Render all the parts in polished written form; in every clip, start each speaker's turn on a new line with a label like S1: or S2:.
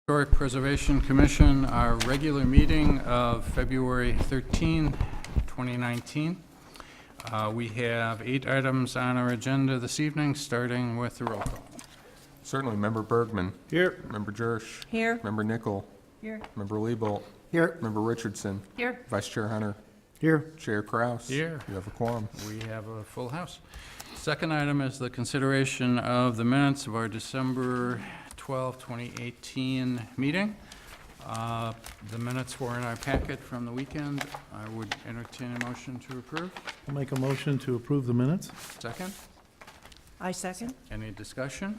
S1: Historic Preservation Commission, our regular meeting of February 13, 2019. We have 8 items on our agenda this evening, starting with the roll call.
S2: Certainly. Member Bergman.
S3: Here.
S2: Member Jersch.
S4: Here.
S2: Member Nickel.
S4: Here.
S2: Member Liebolt.
S3: Here.
S2: Member Richardson.
S4: Here.
S2: Vice Chair Hunter.
S3: Here.
S2: Chair Kraus.
S1: Here.
S2: You have a quorum.
S1: We have a full house. Second item is the consideration of the minutes of our December 12, 2018 meeting. The minutes were in our packet from the weekend. I would entertain a motion to approve.
S3: I'll make a motion to approve the minutes.
S1: Second.
S4: I second.
S1: Any discussion?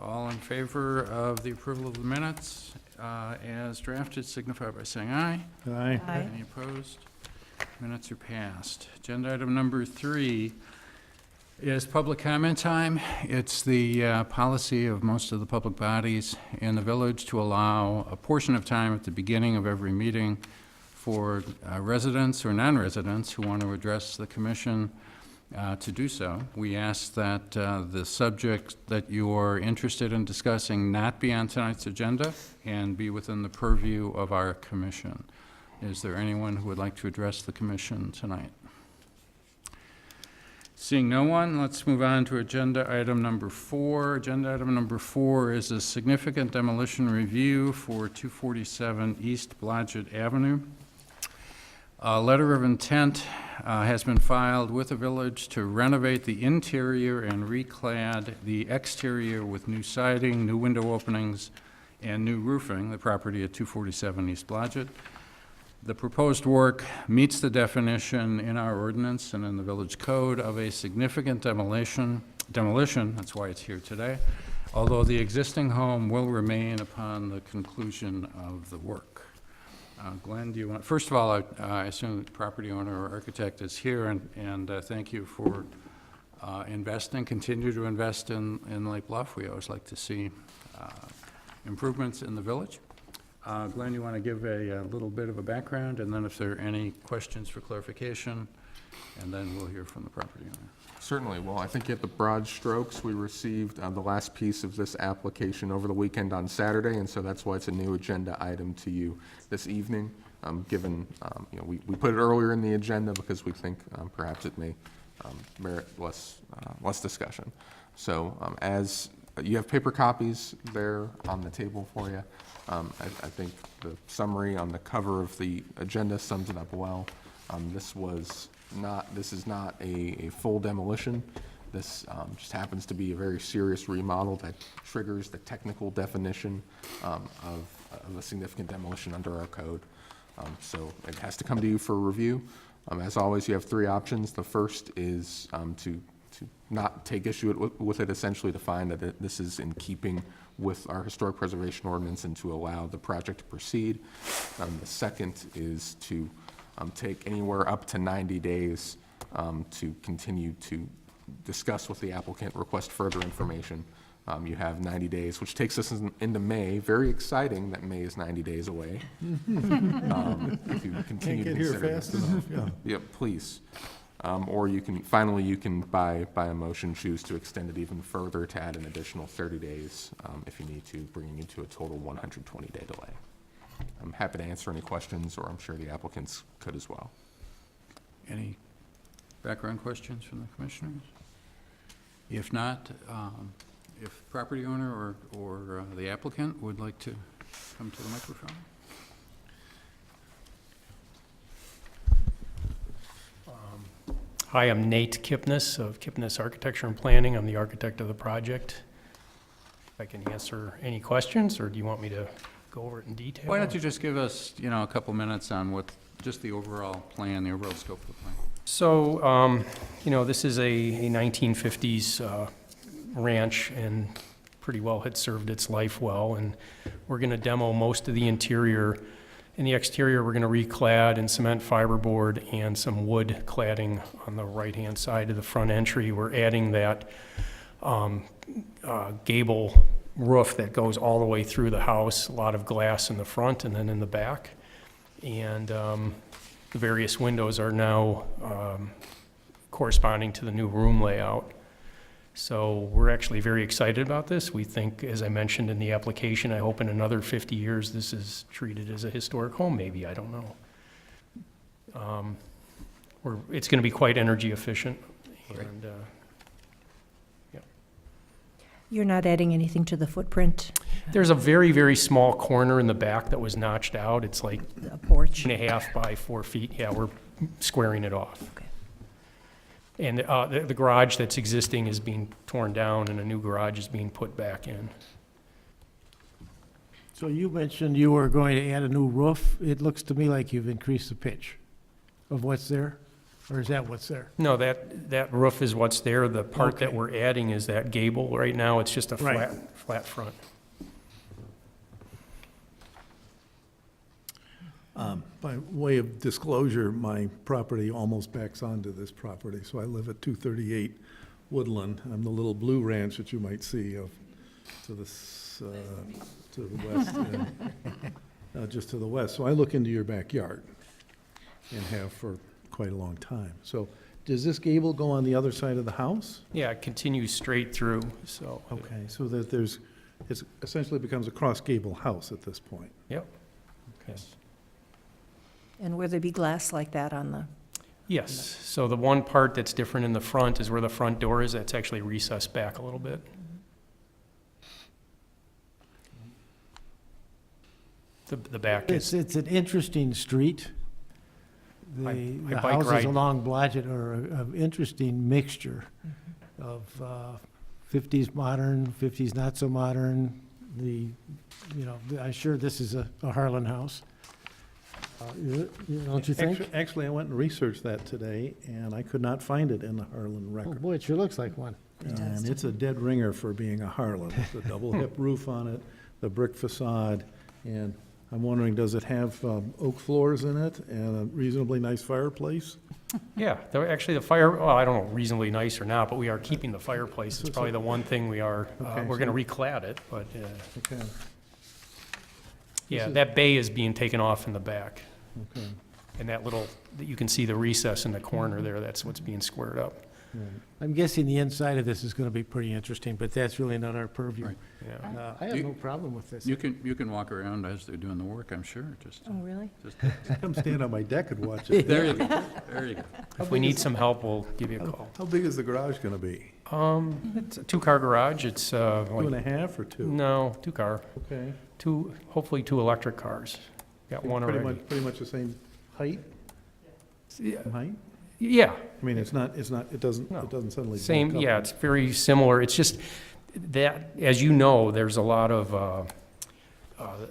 S1: All in favor of the approval of the minutes as drafted signify by saying aye.
S3: Aye.
S4: Aye.
S1: Any opposed? Minutes are passed. Agenda item number 3 is public comment time. It's the policy of most of the public bodies in the village to allow a portion of time at the beginning of every meeting for residents or non-residents who want to address the commission to do so. We ask that the subject that you're interested in discussing not be on tonight's agenda and be within the purview of our commission. Is there anyone who would like to address the commission tonight? Seeing no one, let's move on to agenda item number 4. Agenda item number 4 is a significant demolition review for 247 East Blodgett Avenue. A letter of intent has been filed with the village to renovate the interior and reclad the exterior with new siding, new window openings, and new roofing, the property at 247 East Blodgett. The proposed work meets the definition in our ordinance and in the village code of a significant demolition, that's why it's here today, although the existing home will remain upon the conclusion of the work. Glenn, do you want, first of all, I assume the property owner or architect is here, and thank you for continue to invest in Lake Bluff. We always like to see improvements in the village. Glenn, you want to give a little bit of a background, and then if there are any questions for clarification, and then we'll hear from the property owner.
S2: Certainly. Well, I think at the broad strokes, we received the last piece of this application over the weekend on Saturday, and so that's why it's a new agenda item to you this evening. Given, we put it earlier in the agenda because we think perhaps it may merit less discussion. So as you have paper copies there on the table for you. I think the summary on the cover of the agenda sums it up well. This is not a full demolition. This just happens to be a very serious remodel that triggers the technical definition of a significant demolition under our code. So it has to come to you for review. As always, you have 3 options. The first is to not take issue with it, essentially to find that this is in keeping with our historic preservation ordinance and to allow the project to proceed. The second is to take anywhere up to 90 days to continue to discuss with the applicant, request further information. You have 90 days, which takes us into May. Very exciting that May is 90 days away. If you continue to consider
S3: fast enough, yeah.
S2: Yeah, please. Or you can, by a motion, choose to extend it even further to add an additional 30 days if you need to, bringing you to a total 120-day delay. I'm happy to answer any questions, or I'm sure the applicants could as well.
S1: Any background questions from the commissioners? If not, if property owner or the applicant would like to come to the microphone.
S5: Hi, I'm Nate Kipnis of Kipnis Architecture and Planning. I'm the architect of the project. If I can answer any questions, or do you want me to go over it in detail?
S1: Why don't you just give us, a couple minutes on what, just the overall plan, the overall scope of the plan.
S5: So, this is a 1950s ranch, and pretty well had served its life well, and we're going to demo most of the interior. In the exterior, we're going to reclad in cement fiberboard and some wood cladding on the right-hand side of the front entry. We're adding that gable roof that goes all the way through the house, a lot of glass in the front and then in the back. And the various windows are now corresponding to the new room layout. So we're actually very excited about this. We think, as I mentioned in the application, I hope in another 50 years, this is treated as a historic home, maybe, I don't know. It's going to be quite energy efficient, and,
S4: You're not adding anything to the footprint,
S5: there's a very, very small corner in the back that was notched out. It's like
S4: a porch?
S5: 2.5 by 4 feet. Yeah, we're squaring it off.
S4: Okay.
S5: And the garage that's existing is being torn down, and a new garage is being put back in.
S3: So you mentioned you were going to add a new roof. It looks to me like you've increased the pitch of what's there, or is that what's there?
S5: No, that roof is what's there. The part that
S3: Okay.
S5: we're adding is that gable. Right now, it's just a
S3: Right.
S5: flat front.
S3: By way of disclosure, my property almost backs onto this property, so I live at 238 Woodland. I'm the little blue ranch that you might see to the west, just to the west. So I look into your backyard and have for quite a long time. So does this gable go on the other side of the house?
S5: Yeah, it continues straight through, so.
S3: Okay, so that it essentially becomes a cross gable house at this point.
S5: Yep. Yes.
S4: And will there be glass like that on the,
S5: Yes, so the one part that's different in the front is where the front door is. That's actually recessed back a little bit. The back is,
S6: It's an interesting street.
S5: I
S6: The
S5: bike
S6: houses
S5: ride.
S6: along Blodgett are an interesting mixture of 50s modern, 50s not so modern. I'm sure this is a Harlan house. Don't you think?
S3: Actually, I went and researched that today, and I could not find it in the Harlan
S6: Oh,
S3: record.
S6: boy, it sure looks like one.
S3: And it's a dead ringer for being a Harlan. It's a double hip roof on it, the brick facade, and I'm wondering, does it have oak floors in it and a reasonably nice fireplace?
S5: yeah, actually the fire, well, I don't know, reasonably nice or not, but we are keeping the fireplace. It's probably the one thing we are,
S3: Okay,
S5: we're
S3: so-
S5: going to reclad it, but,
S3: Okay,
S5: yeah,
S3: is-
S5: that bay is being taken off in the back.
S3: okay.
S5: And that little, you can see the recess in the corner there, that's what's being squared up.
S3: Right.
S6: I'm guessing the inside of this is going to be pretty interesting, but that's really not our purview.
S1: Right.
S5: Yeah.
S6: I have
S1: You-
S6: no problem with this.
S1: You can walk around as they're doing the work, I'm sure, just,
S4: oh, really?
S3: Come stand on my deck and watch it.
S1: there you go, there you go.
S5: If we need some help, we'll give you a call.
S3: How big is the garage gonna be?
S5: It's a 2-car garage, it's,
S3: 2.5 or 2?
S5: no, 2-car,
S3: Okay.
S5: hopefully 2 electric cars. Got one
S3: Pretty
S5: already.
S3: much, pretty much the same height? Height?
S5: Yeah,
S3: I mean, it doesn't
S5: No.
S3: suddenly.
S5: same,
S3: bulk up.
S5: yeah, it's very similar. It's just that, as you know, there's a lot of,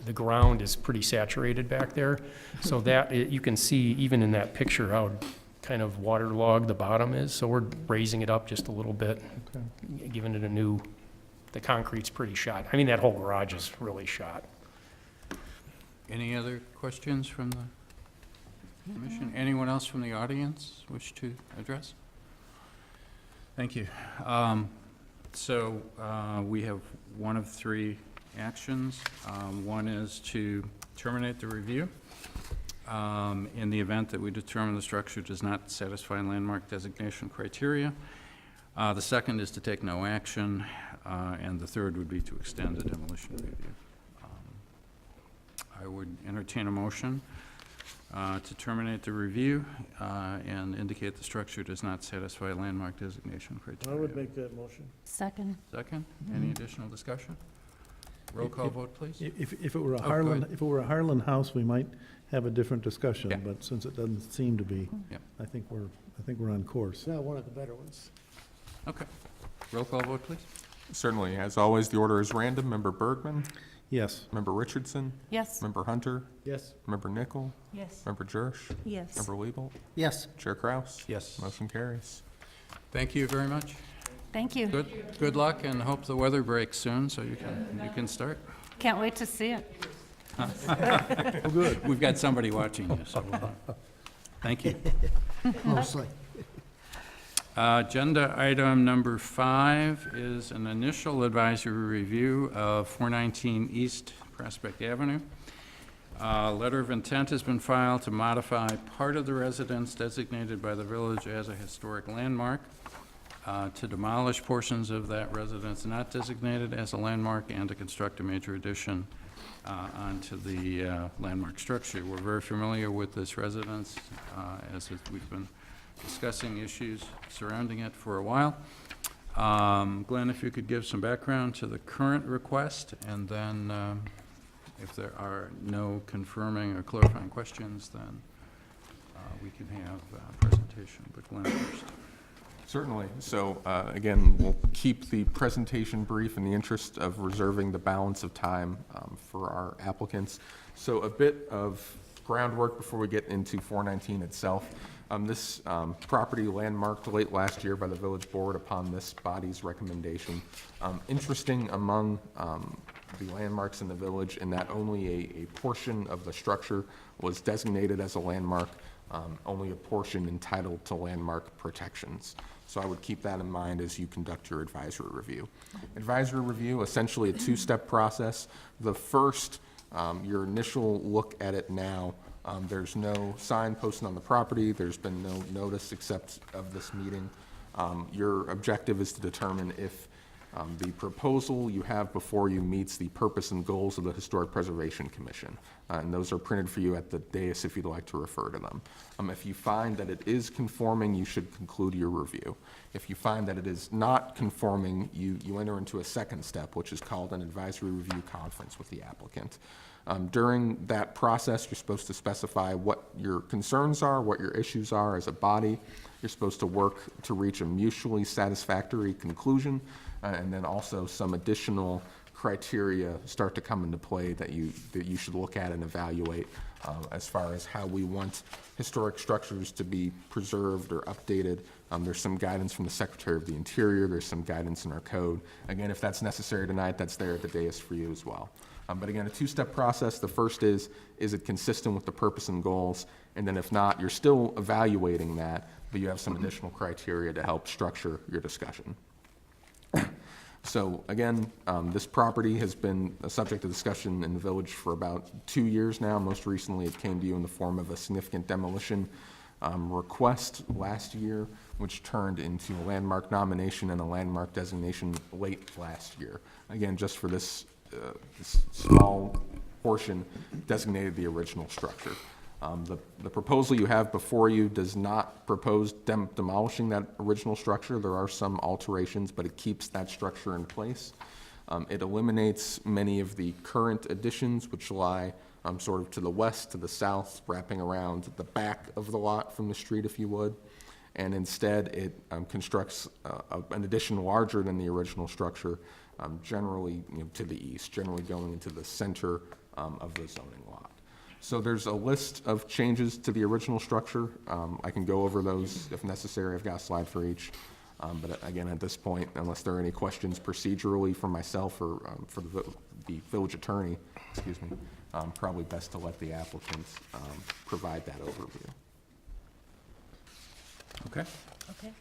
S5: the ground is pretty saturated back there. So that, you can see even in that picture how kind of waterlogged the bottom is. So we're raising it up just a little bit, giving it the concrete's pretty shot. I mean, that whole garage is really shot.
S1: Any other questions from the commission? Anyone else from the audience wish to address? Thank you. So we have one of 3 actions. One is to terminate the review in the event that we determine the structure does not satisfy landmark designation criteria. The second is to take no action, and the third would be to extend the demolition review. I would entertain a motion to terminate the review and indicate the structure does not satisfy landmark designation
S3: I
S1: criteria.
S3: would make that motion.
S7: Second.
S1: Second, any additional discussion? Roll call vote, please.
S3: If it were a
S1: Oh, go
S3: Harlan,
S1: ahead.
S3: if it were a Harlan house, we might have a different discussion,
S1: Yeah.
S3: but since it doesn't seem to be,
S1: Yeah.
S3: I think we're on course.
S6: It's not one of the better ones.
S1: Okay. Roll call vote, please.
S2: Certainly, as always, the order is random. Member Bergman,
S3: Yes.
S2: Member Richardson,
S7: Yes.
S2: Member Hunter,
S6: Yes.
S2: Member Nickel,
S7: Yes.
S2: Member Jersch,
S4: Yes.
S2: Member Weeble,
S6: Yes.
S2: Chair Kraus.
S1: Yes.
S2: Motion carries.
S1: Thank you very much.
S7: Thank you.
S1: Good luck, and hope the weather breaks soon so you can start.
S7: Can't wait to see it.
S3: Oh, good.
S1: We've got somebody watching you, so thank you.
S6: Mostly.
S1: Agenda item number 5 is an initial advisory review of 419 East Prospect Avenue. Letter of intent has been filed to modify part of the residence designated by the village as a historic landmark. to demolish portions of that residence not designated as a landmark and to construct a major addition onto the landmark structure. We're very familiar with this residence we've been discussing issues surrounding it for a while. Glenn, if you could give some background to the current request, and then if there are no confirming or clarifying questions, then we can have a presentation. But Glenn first.
S2: Certainly. So again, we'll keep the presentation brief in the interest of reserving the balance of time for our applicants. So a bit of groundwork before we get into 419 itself. This property landmarked late last year by the village board upon this body's recommendation. Interesting among the landmarks in the village in that only a portion of the structure was designated as a landmark, only a portion entitled to landmark protections. So I would keep that in mind as you conduct your advisory review. Advisory review, essentially a two-step process. The first, your initial look at it now, there's no sign posted on the property. There's been no notice except of this meeting. Your objective is to determine if the proposal you have before you meets the purpose and goals of the Historic Preservation Commission. And those are printed for you at the dais if you'd like to refer to them. If you find that it is conforming, you should conclude your review. If you find that it is not conforming, you enter into a second step, which is called an advisory review conference with the applicant. During that process, you're supposed to specify what your concerns are, what your issues are as a body. You're supposed to work to reach a mutually satisfactory conclusion, and then also some additional criteria start to come into play that you should look at and evaluate as far as how we want historic structures to be preserved or updated. There's some guidance from the Secretary of the Interior. There's some guidance in our code. Again, if that's necessary tonight, that's there at the dais for you as well. But again, a two-step process. The first is it consistent with the purpose and goals? And then if not, you're still evaluating that, but you have some additional criteria to help structure your discussion. So again, this property has been a subject of discussion in the village for about 2 years now. Most recently, it came to you in the form of a significant demolition request last year, which turned into a landmark nomination and a landmark designation late last year. Again, just for this small portion designated the original structure. The proposal you have before you does not propose demolishing that original structure. There are some alterations, but it keeps that structure in place. It eliminates many of the current additions, which lie sort of to the west, to the south, wrapping around the back of the lot from the street, if you would. And instead, it constructs an addition larger than the original structure, generally to the east, generally going into the center of the zoning lot. So there's a list of changes to the original structure. I can go over those if necessary. I've got a slide for each. But again, at this point, unless there are any questions procedurally from myself or for the village attorney, excuse me, probably best to let the applicant provide that overview.
S1: Okay.
S4: Okay.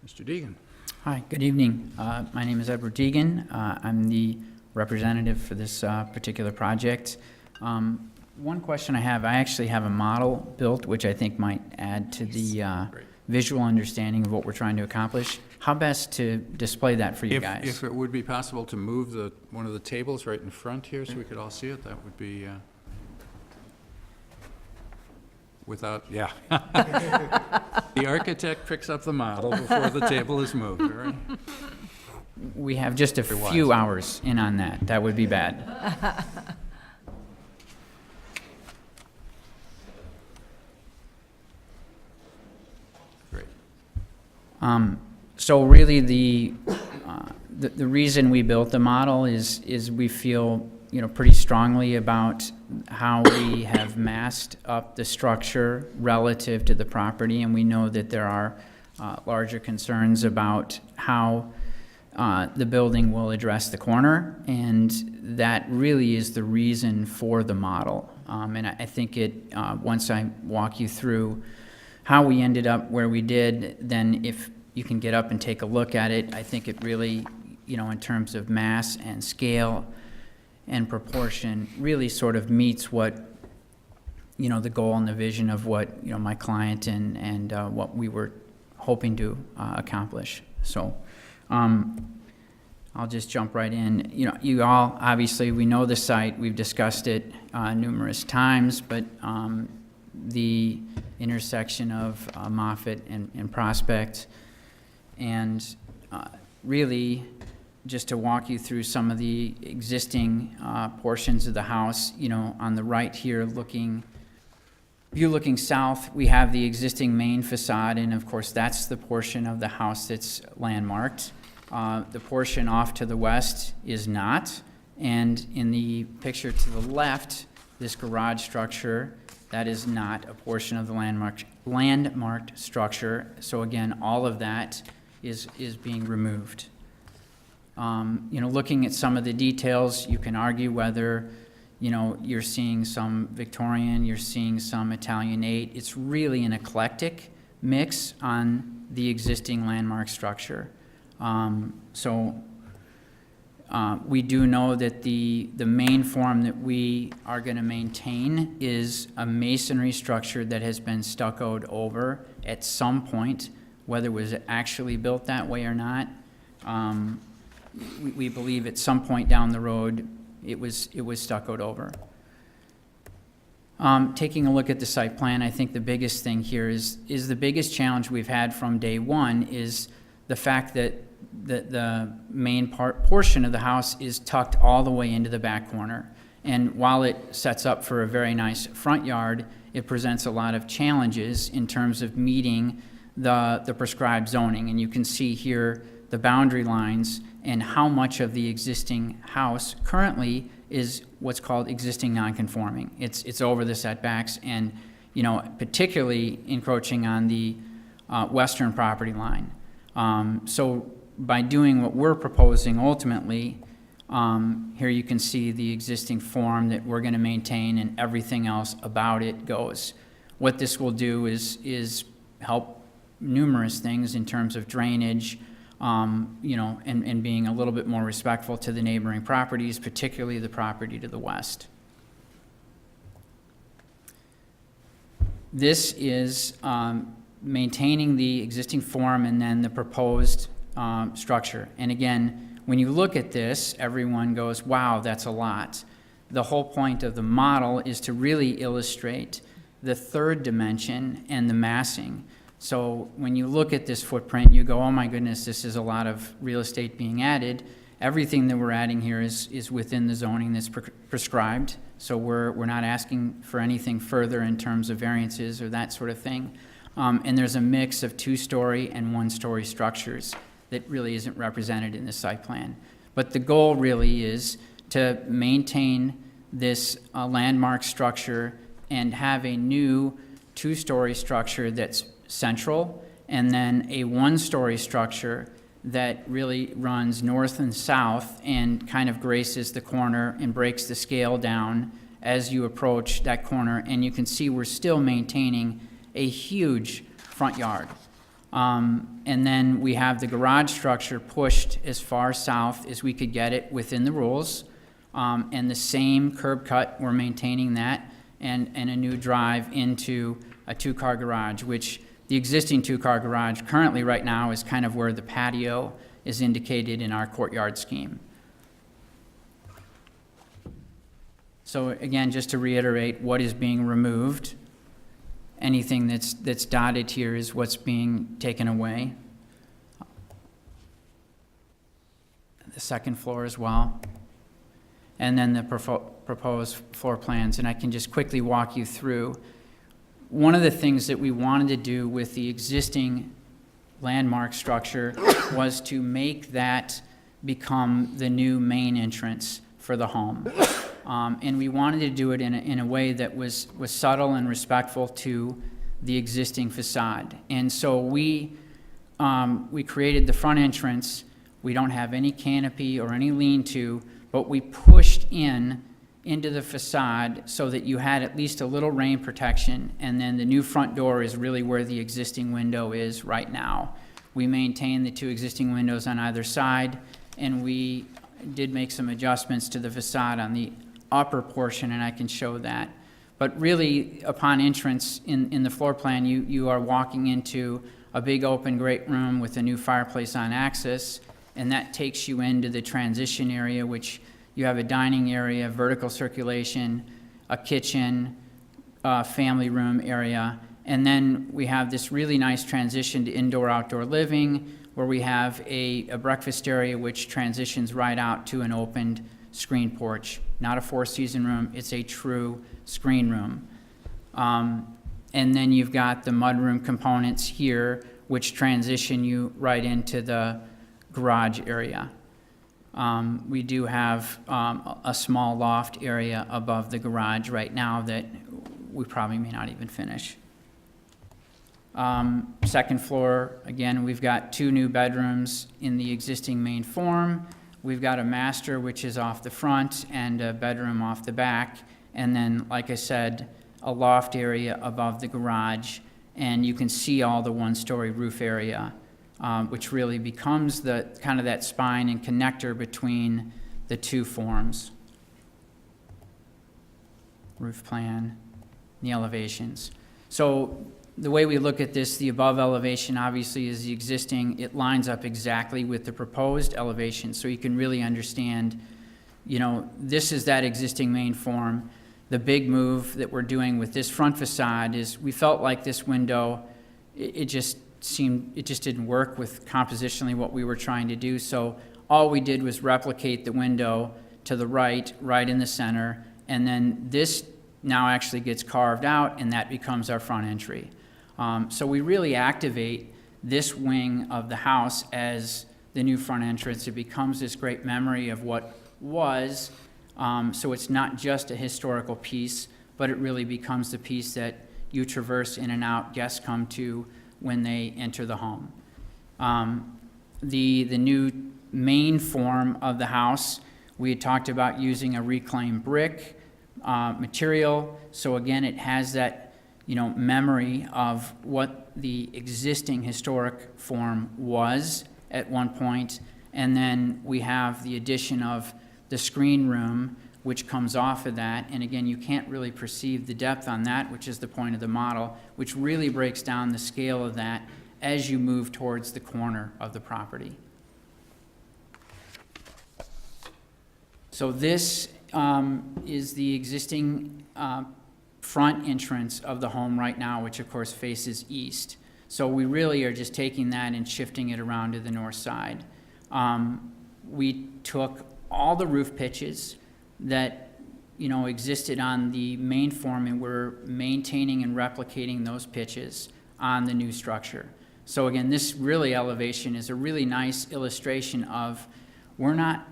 S1: Mr. Deegan.
S8: Hi, good evening. My name is Edward Deegan. I'm the representative for this particular project. One question I have, I actually have a model built, which I think might add to the visual understanding of what we're trying to accomplish. How best to display that for you guys?
S1: If it would be possible to move one of the tables right in front here so we could all see it, that would be without, yeah. The architect picks up the model before the table is moved, all right?
S8: We have just a few hours in on that. That would be bad.
S1: Great.
S8: So really, the reason we built the model is we feel pretty strongly about how we have massed up the structure relative to the property, and we know that there are larger concerns about how the building will address the corner, and that really is the reason for the model. And I think once I walk you through how we ended up where we did, then if you can get up and take a look at it, I think it really, in terms of mass and scale and proportion, really sort of meets what, the goal and the vision of what, my client and what we were hoping to accomplish. So, I'll just jump right in. You know, you all, obviously, we know the site, we've discussed it numerous times, but the intersection of Moffett and Prospect, and really, just to walk you through some of the existing portions of the house, you know, on the right here, looking south, we have the existing main facade, and of course, that's the portion of the house that's landmarked. The portion off to the west is not, and in the picture to the left, this garage structure, that is not a portion of the landmarked structure. So again, all of that is being removed. You know, looking at some of the details, you can argue whether, you know, you're seeing some Victorian, you're seeing some Italianate. It's really an eclectic mix on the existing landmark structure. We do know that the main form that we are going to maintain is a masonry structure that has been stuccoed over at some point, whether it was actually built that way or not. We believe at some point down the road it was stuccoed over. Taking a look at the site plan, I think the biggest thing here is the biggest challenge we've had from day one is the fact that the main portion of the house is tucked all the way into the back corner. And while it sets up for a very nice front yard, it presents a lot of challenges in terms of meeting the prescribed zoning. And you can see here the boundary lines and how much of the existing house currently is what's called existing non-conforming. It's over the setbacks and, you know, particularly encroaching on the western property line. So by doing what we're proposing ultimately, here you can see the existing form that we're going to maintain and everything else about it goes. What this will do is help numerous things in terms of drainage, you know, and being a little bit more respectful to the neighboring properties, particularly the property to the west. This is maintaining the existing form and then the proposed structure. And again, when you look at this, everyone goes, wow, that's a lot. The whole point of the model is to really illustrate the third dimension and the massing. So when you look at this footprint, you go, oh my goodness, this is a lot of real estate being added. Everything that we're adding here is within the zoning that's prescribed. So we're not asking for anything further in terms of variances or that sort of thing. And there's a mix of 2-story and 1-story structures that really isn't represented in the site plan. But the goal really is to maintain this landmark structure and have a new 2-story structure that's central, and then a 1-story structure that really runs north and south and kind of graces the corner and breaks the scale down as you approach that corner. And you can see we're still maintaining a huge front yard. And then we have the garage structure pushed as far south as we could get it within the rules. And the same curb cut, we're maintaining that, and a new drive into a 2-car garage, which the existing 2-car garage currently right now is kind of where the patio is indicated in our courtyard scheme. So again, just to reiterate what is being removed, anything that's dotted here is what's being taken away. The second floor as well. And then the proposed floor plans, and I can just quickly walk you through. One of the things that we wanted to do with the existing landmark structure was to make that become the new main entrance for the home. And we wanted to do it in a way that was subtle and respectful to the existing facade. And so we created the front entrance. We don't have any canopy or any lean-to, but we pushed into the facade so that you had at least a little rain protection, and then the new front door is really where the existing window is right now. We maintain the 2 existing windows on either side, and we did make some adjustments to the facade on the upper portion, and I can show that. But really, upon entrance in the floor plan, you are walking into a big open great room with a new fireplace on access, and that takes you into the transition area, which you have a dining area, vertical circulation, a kitchen, family room area, and then we have this really nice transition to indoor-outdoor living, where we have a breakfast area which transitions right out to an opened screen porch. Not a four-season room, it's a true screen room. And then you've got the mudroom components here, which transition you right into the garage area. We do have a small loft area above the garage right now that we probably may not even finish. Second floor, again, we've got 2 new bedrooms in the existing main form. We've got a master, which is off the front, and a bedroom off the back. And then, like I said, a loft area above the garage. And you can see all the one-story roof area, which really becomes the kind of that spine and connector between the 2 forms. Roof plan, the elevations. So the way we look at this, the above elevation obviously is the existing. It lines up exactly with the proposed elevation, so you can really understand, you know, this is that existing main form. The big move that we're doing with this front facade is we felt like this window, it just didn't work with compositionally what we were trying to do. So all we did was replicate the window to the right in the center, and then this now actually gets carved out, and that becomes our front entry. So we really activate this wing of the house as the new front entrance. It becomes this great memory of what was. So it's not just a historical piece, but it really becomes the piece that you traverse in and out, guests come to when they enter the home. The new main form of the house, we had talked about using a reclaimed brick material. So again, it has that, you know, memory of what the existing historic form was at one point. And then we have the addition of the screen room, which comes off of that. And again, you can't really perceive the depth on that, which is the point of the model, which really breaks down the scale of that as you move towards the corner of the property. So this is the existing front entrance of the home right now, which of course faces east. So we really are just taking that and shifting it around to the north side. We took all the roof pitches that, you know, existed on the main form, and we're maintaining and replicating those pitches on the new structure. So again, this really elevation is a really nice illustration of we're not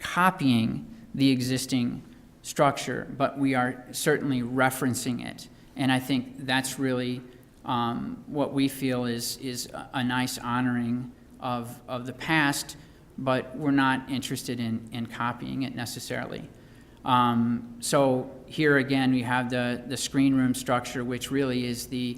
S8: copying the existing structure, but we are certainly referencing it. And I think that's really what we feel is a nice honoring of the past, but we're not interested in copying it necessarily. So here again, we have the screen room structure, which really is the,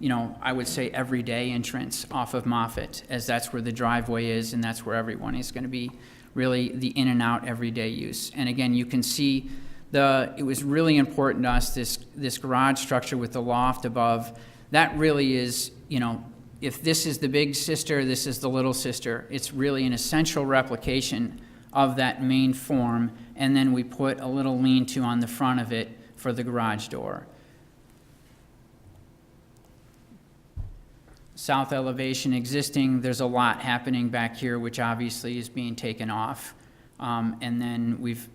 S8: you know, I would say everyday entrance off of Moffett, as that's where the driveway is, and that's where everyone is going to be really the in and out everyday use. And again, you can see it was really important to us, this garage structure with the loft above. That really is, you know, if this is the big sister, this is the little sister. It's really an essential replication of that main form, and then we put a little lean-to on the front of it for the garage door. South elevation existing, there's a lot happening back here, which obviously is being taken off. And then we've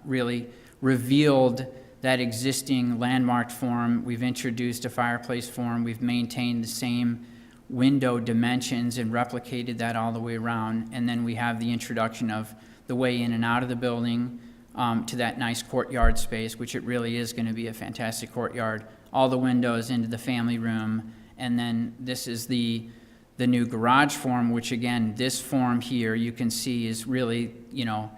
S8: really revealed that existing landmarked form. We've introduced a fireplace form. We've maintained the same window dimensions and replicated that all the way around. And then we have the introduction of the way in and out of the building to that nice courtyard space, which it really is going to be a fantastic courtyard. All the windows into the family room. And then this is the new garage form, which again, this form here you can see is really, you know,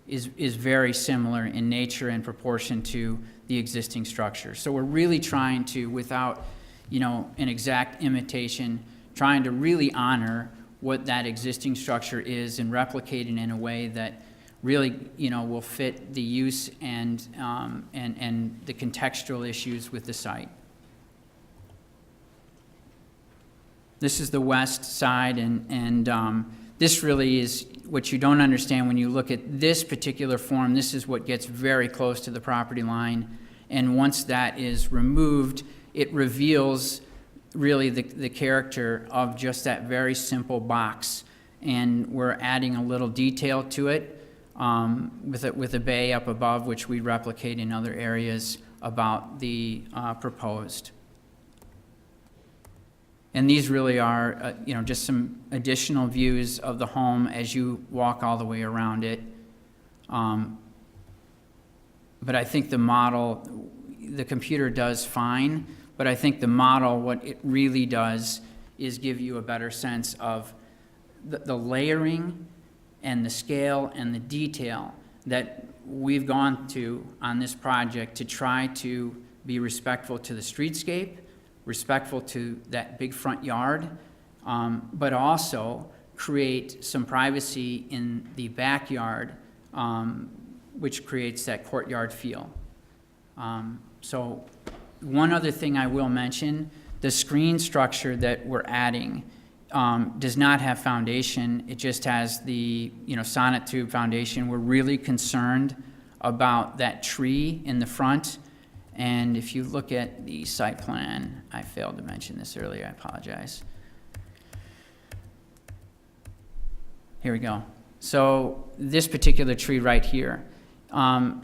S8: is very similar in nature and proportion to the existing structure. So we're really trying to, without, you know, an exact imitation, trying to really honor what that existing structure is and replicate it in a way that really, you know, will fit the use and the contextual issues with the site. This is the west side, and this really is what you don't understand when you look at this particular form. This is what gets very close to the property line, and once that is removed, it reveals really the character of just that very simple box. And we're adding a little detail to it with a bay up above, which we replicate in other areas about the proposed. And these really are, just some additional views of the home as you walk all the way around it. But I think the model, the computer does fine, but I think the model, what it really does is give you a better sense of the layering and the scale and the detail that we've gone to on this project to try to be respectful to the streetscape, respectful to that big front yard, but also create some privacy in the backyard, which creates that courtyard feel. So one other thing I will mention, the screen structure that we're adding does not have foundation. It just has the sonnet tube foundation. We're really concerned about that tree in the front. And if you look at the site plan, I failed to mention this earlier, I apologize. Here we go. So this particular tree right here,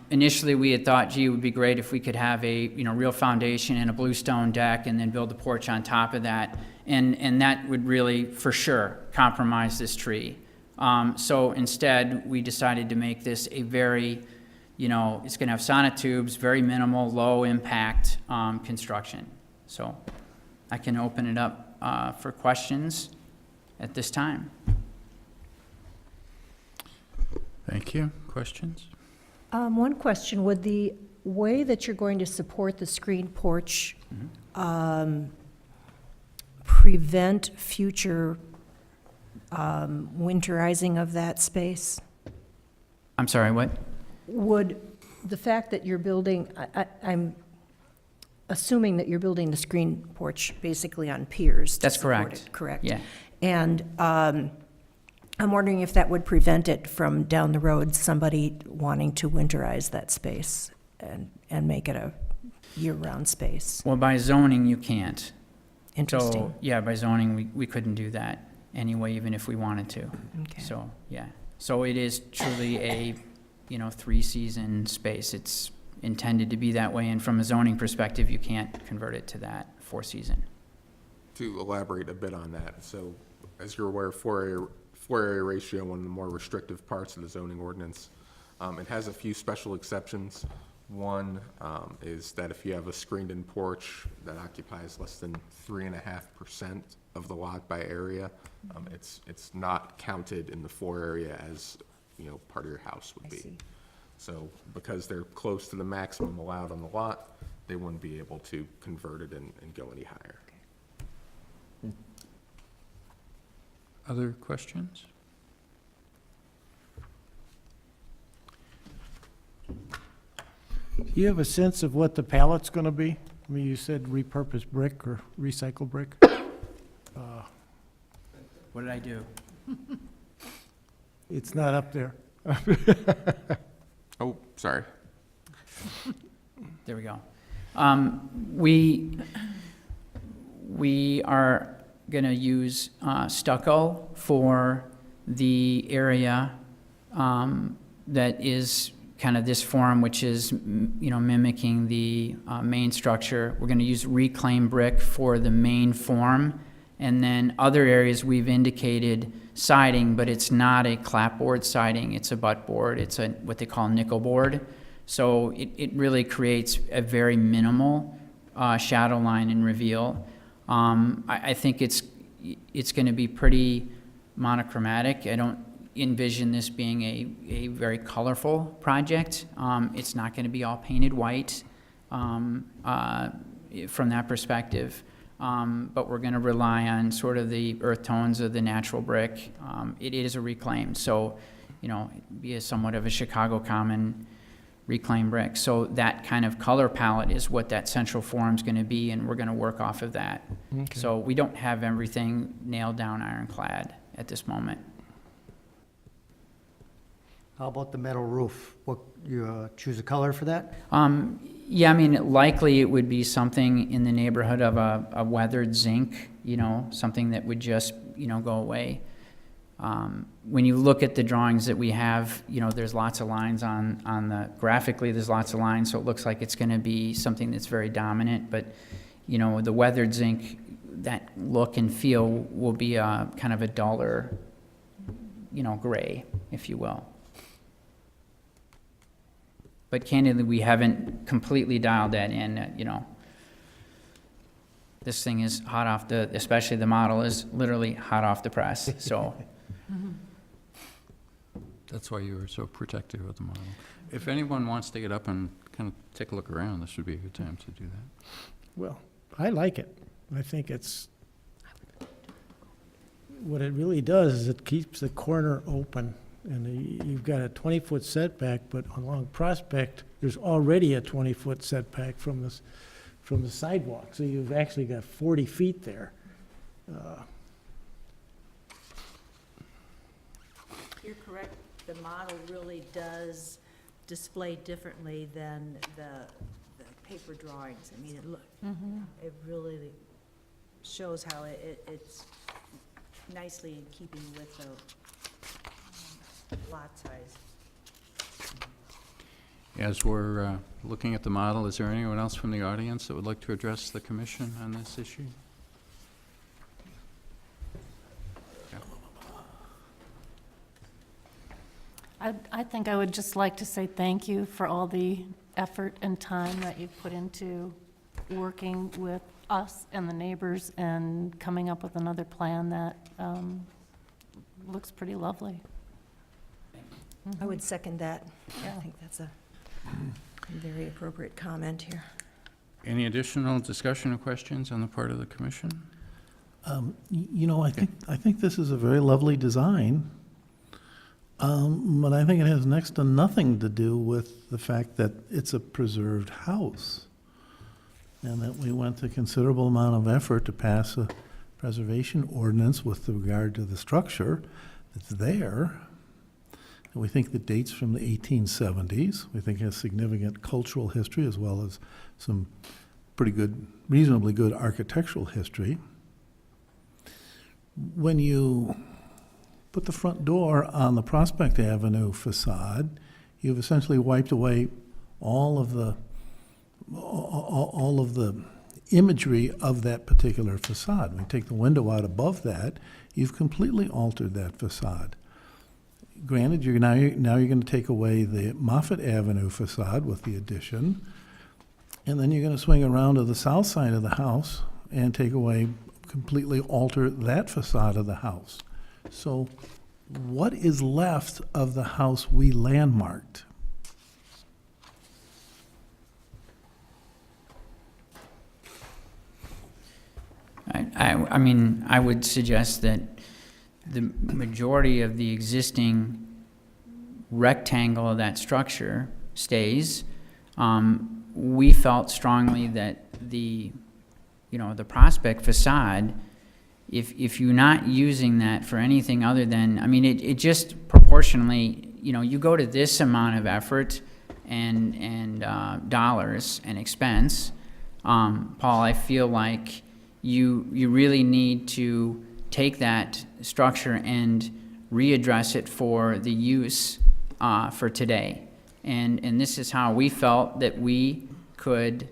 S8: initially we had thought, gee, it would be great if we could have a real foundation and a bluestone deck and then build a porch on top of that. And that would really, for sure, compromise this tree. So instead, we decided to make this a very, it's going to have sonotubes, very minimal, low impact construction. So I can open it up for questions at this time.
S1: Thank you. Questions?
S4: One question, would the way that you're going to support the screen porch prevent future winterizing of that space?
S8: I'm sorry, what?
S4: Would the fact that you're building, I'm assuming that you're building the screen porch basically on piers to
S8: That's
S4: support
S8: correct.
S4: it, correct?
S8: Yeah.
S4: And I'm wondering if that would prevent it from down the road, somebody wanting to winterize that space and make it a year-round space.
S8: Well, by zoning, you can't.
S4: Interesting.
S8: So, yeah, by zoning, we couldn't do that anyway, even if we wanted to.
S4: Okay.
S8: So, yeah. So it is truly a, 3-season space. It's intended to be that way, and from a zoning perspective, you can't convert it to that 4-season.
S2: To elaborate a bit on that, so as you're aware, floor area ratio, one of the more restrictive parts of the zoning ordinance, it has a few special exceptions. One is that if you have a screened-in porch that occupies less than 3.5% of the lot by area, it's not counted in the floor area as part of your house would
S4: I
S2: be.
S4: see.
S2: So because they're close to the maximum allowed on the lot, they wouldn't be able to convert it and go any higher.
S1: Other questions?
S6: Do you have a sense of what the pallet's going to be? I mean, you said repurposed brick or recycled brick.
S8: What did I do?
S6: It's not up there.
S2: Oh, sorry.
S8: There we go. We are going to use stucco for the area that is kind of this form, which is mimicking the main structure. We're going to use reclaimed brick for the main form, and then other areas we've indicated siding, but it's not a clapboard siding. It's a butt board. It's what they call nickel board. So it really creates a very minimal shadow line and reveal. I think it's going to be pretty monochromatic. I don't envision this being a very colorful project. It's not going to be all painted white from that perspective. But we're going to rely on sort of the earth tones of the natural brick. It is a reclaimed, so it'd be somewhat of a Chicago Common reclaimed brick. So that kind of color palette is what that central form's gonna be, and we're gonna work off of that.
S6: Okay.
S8: So we don't have everything nailed down ironclad at this moment.
S9: How about the metal roof? What, you choose a color for that?
S8: Yeah, I mean, likely it would be something in the neighborhood of a weathered zinc, you know, something that would just, you know, go away. When you look at the drawings that we have, you know, there's lots of lines on the, graphically, there's lots of lines, so it looks like it's gonna be something that's very dominant, but, you know, the weathered zinc, that look and feel will be a kind of a duller, you know, gray, if you will. But candidly, we haven't completely dialed that in, you know. This thing is hot off the, especially the model is literally hot off the press, so.
S1: That's why you were so protective of the model. If anyone wants to get up and kind of take a look around, this would be a good time to do that.
S6: Well, I like it. I think it's, what it really does is it keeps the corner open, and you've got a 20-foot setback, but along Prospect, there's already a 20-foot setback from the sidewalk, so you've actually got 40 feet there.
S10: You're correct. The model really does display differently than the paper drawings. I mean, it really shows how it's nicely in keeping with the lot size.
S1: As we're looking at the model, is there anyone else from the audience that would like to address the commission on this issue?
S7: I think I would just like to say thank you for all the effort and time that you've put into working with us and the neighbors and coming up with another plan that looks pretty lovely.
S4: I would second that. I
S7: Yeah.
S4: think that's a very appropriate comment here.
S1: Any additional discussion or questions on the part of the commission?
S3: You know, I think this is a very lovely design, but I think it has next to nothing to do with the fact that it's a preserved house, and that we went to considerable amount of effort to pass a preservation ordinance with regard to the structure that's there. And we think the dates from the 1870s. We think it has significant cultural history as well as some pretty good, reasonably good architectural history. When you put the front door on the Prospect Avenue facade, you've essentially wiped away all of the imagery of that particular facade. When you take the window out above that, you've completely altered that facade. Granted, you're going to take away the Moffett Avenue facade with the addition, and then you're going to swing around to the south side of the house and completely alter that facade of the house. So what is left of the house we landmarked?
S8: I mean, I would suggest that the majority of the existing rectangle of that structure stays. We felt strongly that the Prospect facade, if you're not using that for anything other than, I mean, it just proportionally, you go to this amount of effort and dollars and expense, Paul, I feel like you really need to take that structure and readdress it for the use for today. And this is how we felt that we could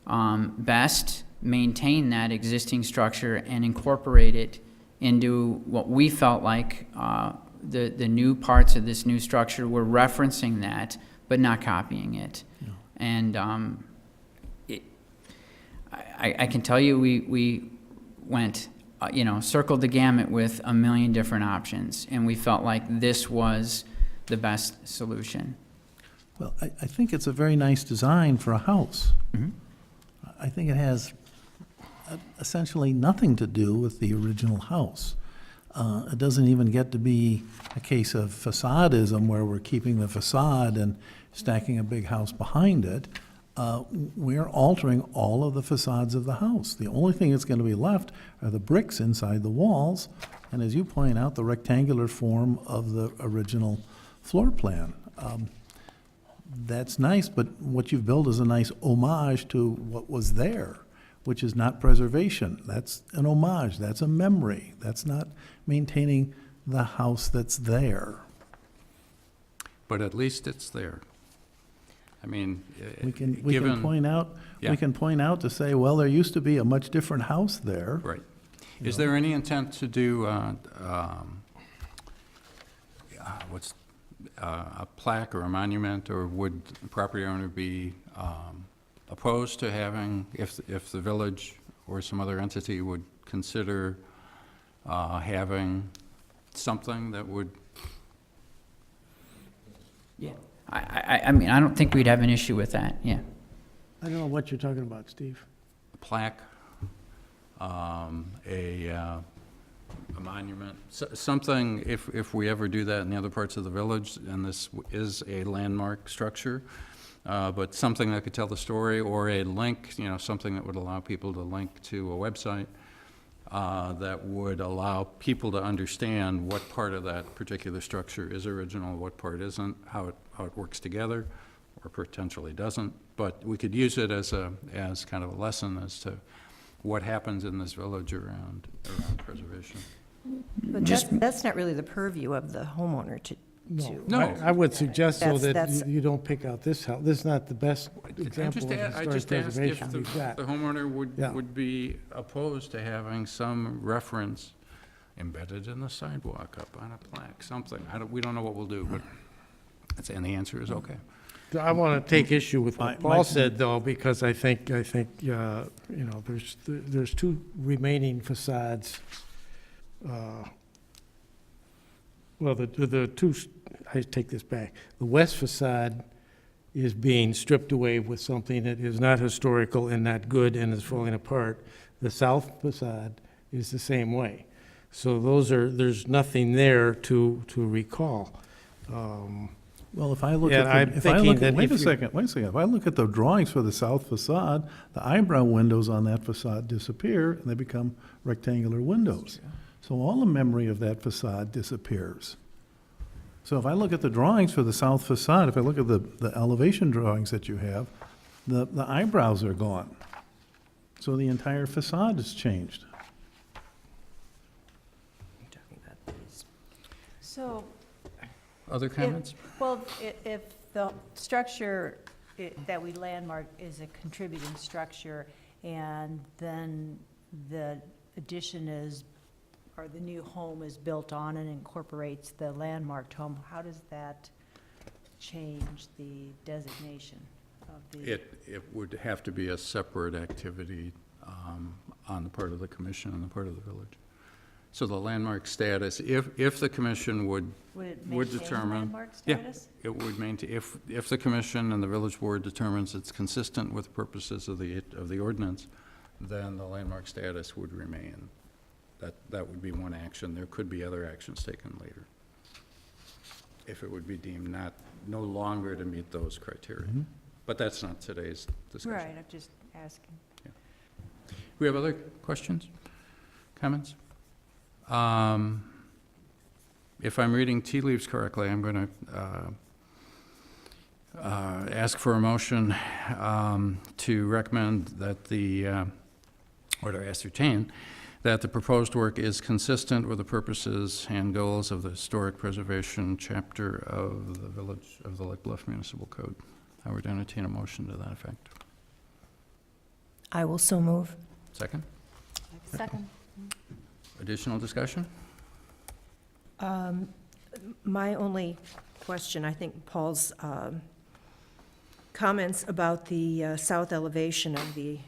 S8: best maintain that existing structure and incorporate it into what we felt like the new parts of this new structure were referencing that, but not copying it. Yeah. And I can tell you we went, circled the gamut with a million different options, and we felt like this was the best solution.
S3: Well, I think it's a very nice design for a house.
S8: Mm-hmm.
S3: I think it has essentially nothing to do with the original house. It doesn't even get to be a case of facadism where we're keeping the facade and stacking a big house behind it. We're altering all of the facades of the house. The only thing that's going to be left are the bricks inside the walls, and as you point out, the rectangular form of the original floor plan. That's nice, but what you've built is a nice homage to what was there, which is not preservation. That's an homage, that's a memory. That's not maintaining the house that's there.
S1: But at least it's there. I mean,
S3: We can
S1: given,
S3: point out,
S1: Yeah.
S3: we can point out to say, well, there used to be a much different house there.
S1: right. Is there any intent to do, what's, a plaque or a monument, or would the property owner be opposed to having, if the village or some other entity would consider having something that would,
S8: Yeah. I mean, I don't think we'd have an issue with that, yeah.
S6: I don't know what you're talking about, Steve.
S1: a plaque, a monument, something, if we ever do that in the other parts of the village, and this is a landmark structure, but something that could tell the story, or a link, something that would allow people to link to a website, that would allow people to understand what part of that particular structure is original, what part isn't, how it works together, or potentially doesn't. But we could use it as kind of a lesson as to what happens in this village around preservation.
S4: But that's not really the purview of the homeowner to.
S1: No.
S6: I would suggest so
S4: That's-
S6: that you don't pick out this house. This is not the best example of
S1: I
S6: historic
S1: just asked if
S6: preservation
S1: the
S6: we've got.
S1: homeowner
S6: Yeah.
S1: would be opposed to having some reference embedded in the sidewalk, up on a plaque, something. We don't know what we'll do, but, and the answer is okay.
S6: I want to take issue with what
S3: My-
S6: Paul said, though, because I think, there's two remaining facades. Well, the two, I take this back. The west facade is being stripped away with something that is not historical and not good and is falling apart. The south facade is the same way. So there's nothing there to recall.
S3: Well, if I look
S6: Yeah, I'm
S3: at, if I
S6: thinking
S3: look
S6: that
S3: at, wait a
S6: if you-
S3: second, if I look at the drawings for the south facade, the eyebrow windows on that facade disappear, and they become rectangular windows. So all the memory of that facade disappears. So if I look at the drawings for the south facade, if I look at the elevation drawings that you have, the eyebrows are gone. So the entire facade has changed.
S10: So,
S1: Other comments?
S10: well, if the structure that we landmark is a contributing structure, and then the addition is, or the new home is built on and incorporates the landmarked home, how does that change the designation of the?
S1: It would have to be a separate activity on the part of the commission and the part of the village. So the landmark status, if the commission would
S10: it
S1: would
S10: maintain
S1: determine-
S10: landmark
S1: yeah.
S10: status?
S1: It would maintain, if the commission and the village board determines it's consistent with purposes of the ordinance, then the landmark status would remain. That would be one action. There could be other actions taken later, if it would be deemed no longer to meet those criteria. But that's not today's discussion.
S10: Right, I'm just asking.
S1: We have other questions, comments? If I'm reading tea leaves correctly, I'm going to ask for a motion to recommend that or to ascertain that the proposed work is consistent with the purposes and goals of the Historic Preservation Chapter of the Village of the Lake Bluff Municipal Code. I would entertain a motion to that effect.
S4: I will so move.
S1: Second?
S7: Second.
S1: Additional discussion?
S4: My only question, I think Paul's comments about the south elevation of the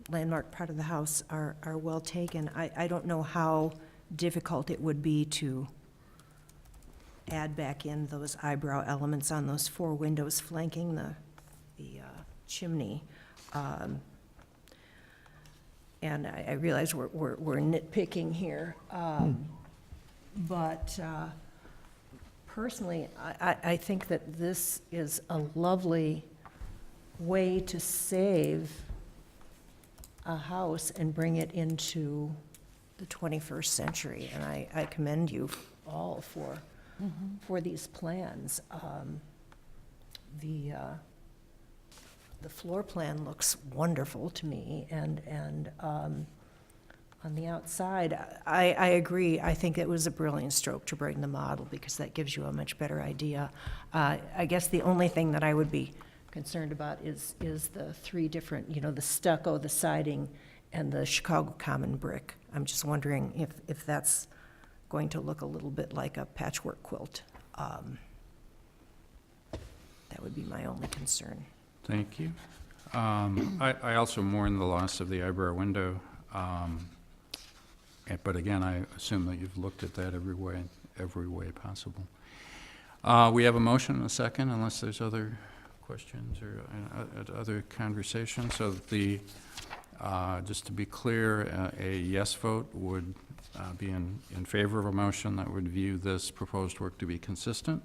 S4: landmark part of the house are well taken. I don't know how difficult it would be to add back in those eyebrow elements on those four windows flanking the chimney. and I realize we're nitpicking here, but personally, I think that this is a lovely way to save a house and bring it into the 21st century, and I commend you all for these plans. The floor plan looks wonderful to me, and on the outside, I agree. I think it was a brilliant stroke to bring the model, because that gives you a much better idea. I guess the only thing that I would be concerned about is the three different, the stucco, the siding, and the Chicago common brick. I'm just wondering if that's going to look a little bit like a patchwork quilt. That would be my only concern.
S1: Thank you. I also mourn the loss of the eyebrow window. But again, I assume that you've looked at that every way possible. We have a motion and a second, unless there's other questions or other conversation. So just to be clear, a yes vote would be in favor of a motion that would view this proposed work to be consistent.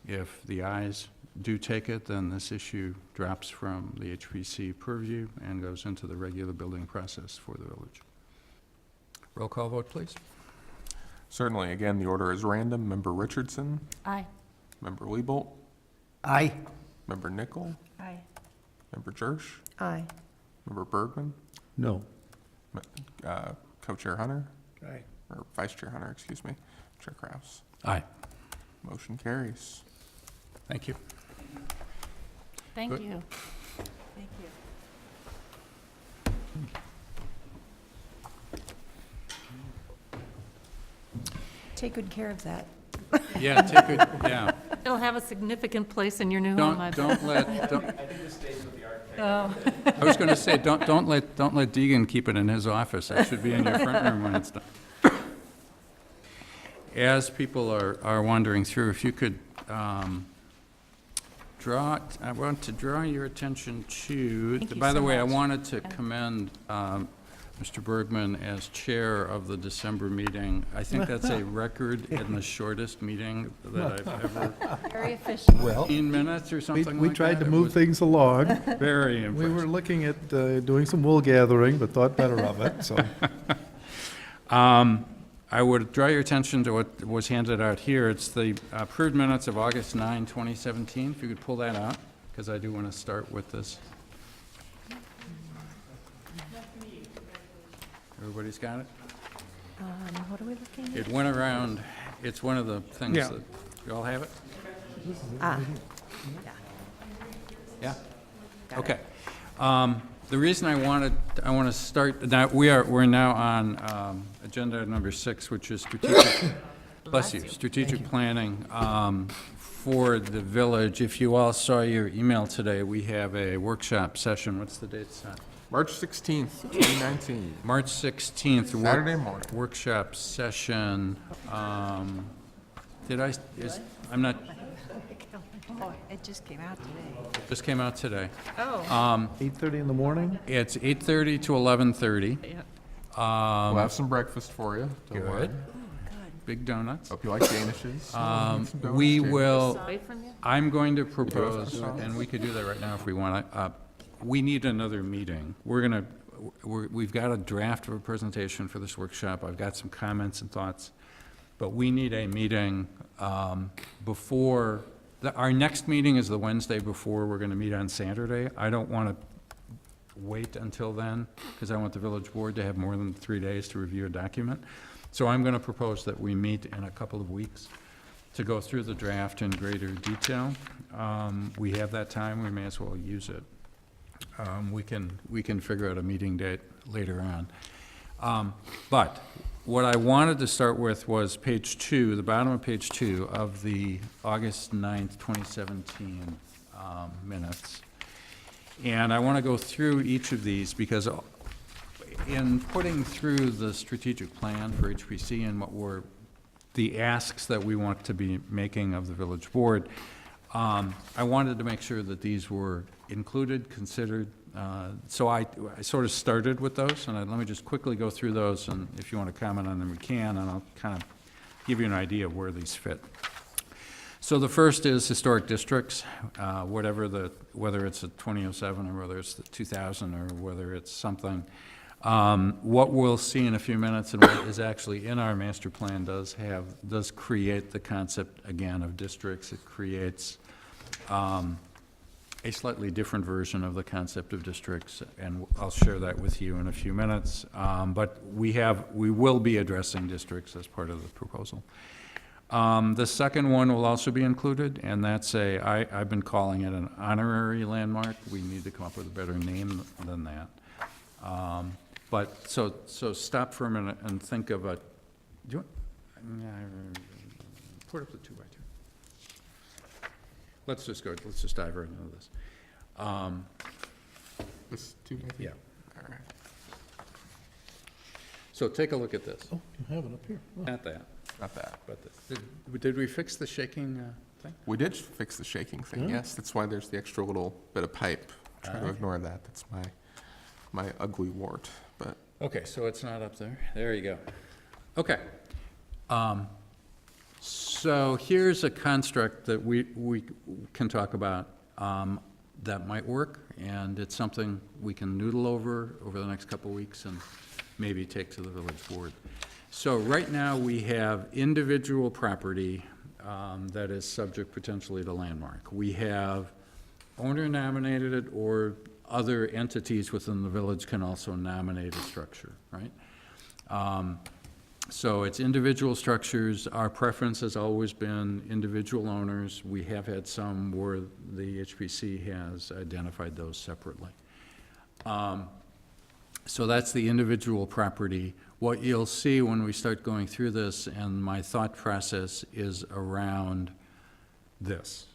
S1: If the ayes do take it, then this issue drops from the HPC purview and goes into the regular building process for the village. Roll call vote, please.
S2: Certainly. Again, the order is random. Member Richardson,
S7: Aye.
S2: Member Liebolt,
S9: Aye.
S2: Member Nickel,
S4: Aye.
S2: Member Jersch,
S4: Aye.
S2: Member Bergman,
S3: No.
S2: Co-Chair Hunter,
S6: Aye.
S2: or Vice Chair Hunter, excuse me, Chair Kraus.
S1: Aye.
S2: Motion carries.
S1: Thank you.
S7: Thank
S1: Good.
S7: you.
S10: Thank you.
S4: Take good care of that.
S1: Yeah, take good, yeah.
S7: It'll have a significant place in your new home, I bet.
S1: Don't let, don't. I was gonna say, don't let Deegan keep it in his office. That should be in your front room when it's done. As people are wandering through, if you could, I want to draw your attention to,
S7: Thank you
S1: by the
S7: so
S1: way, I
S7: much.
S1: wanted to commend Mr. Bergman as chair of the December meeting. I think that's a record in the shortest meeting that I've ever,
S7: Very efficient.
S1: 15 minutes or something like that.
S3: We tried to
S1: It
S3: move
S1: was
S3: things along.
S1: very
S3: We
S1: impressive.
S3: were looking at doing some wool gathering, but thought better of it, so.
S1: I would draw your attention to what was handed out here. It's the approved minutes of August 9, 2017. If you could pull that out, because I do want to start with this. Everybody's got it?
S4: What are we looking at?
S1: It went around, it's one of the things
S6: Yeah.
S1: that, you all have it?
S4: Ah,
S1: Yeah?
S4: Got it.
S1: Okay. The reason I want to start, now, we're now on agenda number 6, which is strategic, bless you, strategic planning for the village. If you all saw your email today, we have a workshop session. What's the date set?
S2: March 16th, 2019,
S1: March 16th.
S2: Saturday morning.
S1: Workshop session. I'm not,
S10: Oh, it just came out today.
S1: just came out today.
S10: Oh.
S3: 8:30 in the morning?
S1: It's 8:30 to 11:30.
S2: We'll have some breakfast for you. Don't worry.
S1: Good. Big donuts.
S2: Hope you like Danishes. Eat some donuts,
S1: We
S2: too.
S1: will,
S7: Away from you?
S1: I'm going to propose, and we could do that right now if we want, we need another meeting. We've got a draft of a presentation for this workshop. I've got some comments and thoughts, but we need a meeting before, our next meeting is the Wednesday before we're going to meet on Saturday. I don't want to wait until then, because I want the village board to have more than 3 days to review a document. So I'm going to propose that we meet in a couple of weeks to go through the draft in greater detail. We have that time, we may as well use it. We can figure out a meeting date later on. But what I wanted to start with was page 2, the bottom of page 2 of the August 9th, 2017 minutes. And I want to go through each of these because in putting through the strategic plan for HPC and what were the asks that we want to be making of the village board, I wanted to make sure that these were included, considered, so I sort of started with those, and let me just quickly go through those, and if you want to comment on them, we can, and I'll kind of give you an idea of where these fit. So the first is historic districts, whether it's a 2007 or whether it's the 2000 or whether it's something. What we'll see in a few minutes and what is actually in our master plan does create the concept again of districts. It creates a slightly different version of the concept of districts, and I'll share that with you in a few minutes. But we will be addressing districts as part of the proposal. The second one will also be included, and that's I've been calling it an honorary landmark. We need to come up with a better name than that. But, so stop for a minute and think of do you want, put up the 2x2. Let's just dive right into this.
S2: This 2 by 3?
S1: Yeah.
S2: All right.
S1: So take a look at this.
S3: Oh, you have it up here. Oh.
S1: Not that,
S2: Not that.
S1: but this. Did we fix the shaking thing?
S2: We did fix the shaking thing, yes. That's why there's the extra little bit of pipe. Try to ignore that. That's my ugly wart, but.
S1: Okay, so it's not up there. There you go. Okay. So here's a construct that we can talk about that might work, and it's something we can noodle over the next couple of weeks and maybe take to the village board. So right now, we have individual property that is subject potentially to landmark. We have owner-nominated or other entities within the village can also nominate a structure, right? So it's individual structures. Our preference has always been individual owners. We have had some where the HPC has identified those separately. So that's the individual property. What you'll see when we start going through this, and my thought process is around this.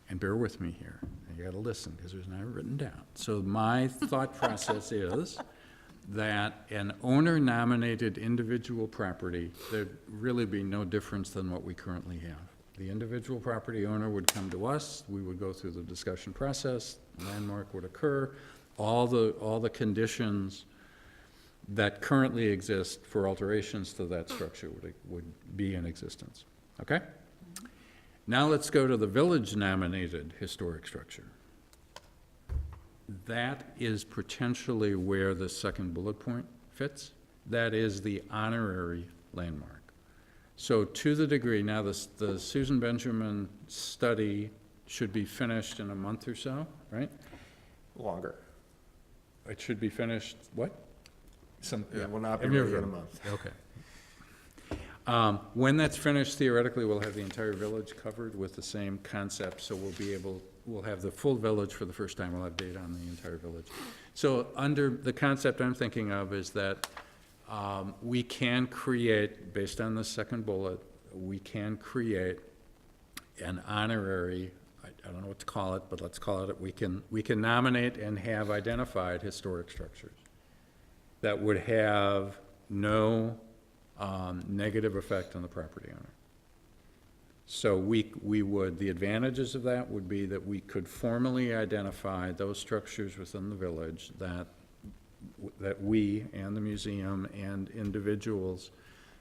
S1: And bear with me here. You gotta listen, because there's not written down. So my thought process is that an owner-nominated individual property, there'd really be no difference than what we currently have. The individual property owner would come to us, we would go through the discussion process, landmark would occur, all the conditions that currently exist for alterations to that structure would be in existence, okay? Now let's go to the village-nominated historic structure. That is potentially where the second bullet point fits. That is the honorary landmark. So to the degree, now the Susan Benjamin study should be finished in a month or so, right?
S2: Longer.
S1: It should be finished, what?
S2: It will not be
S1: Every
S2: ready in a
S1: year.
S2: month.
S1: Okay. When that's finished, theoretically, we'll have the entire village covered with the same concept, so we'll have the full village for the first time, we'll have data on the entire village. So under the concept I'm thinking of is that we can create, based on the second bullet, we can create an honorary, I don't know what to call it, but let's call it, we can nominate and have identified historic structures that would have no negative effect on the property owner. So we would, the advantages of that would be that we could formally identify those structures within the village that we and the museum and individuals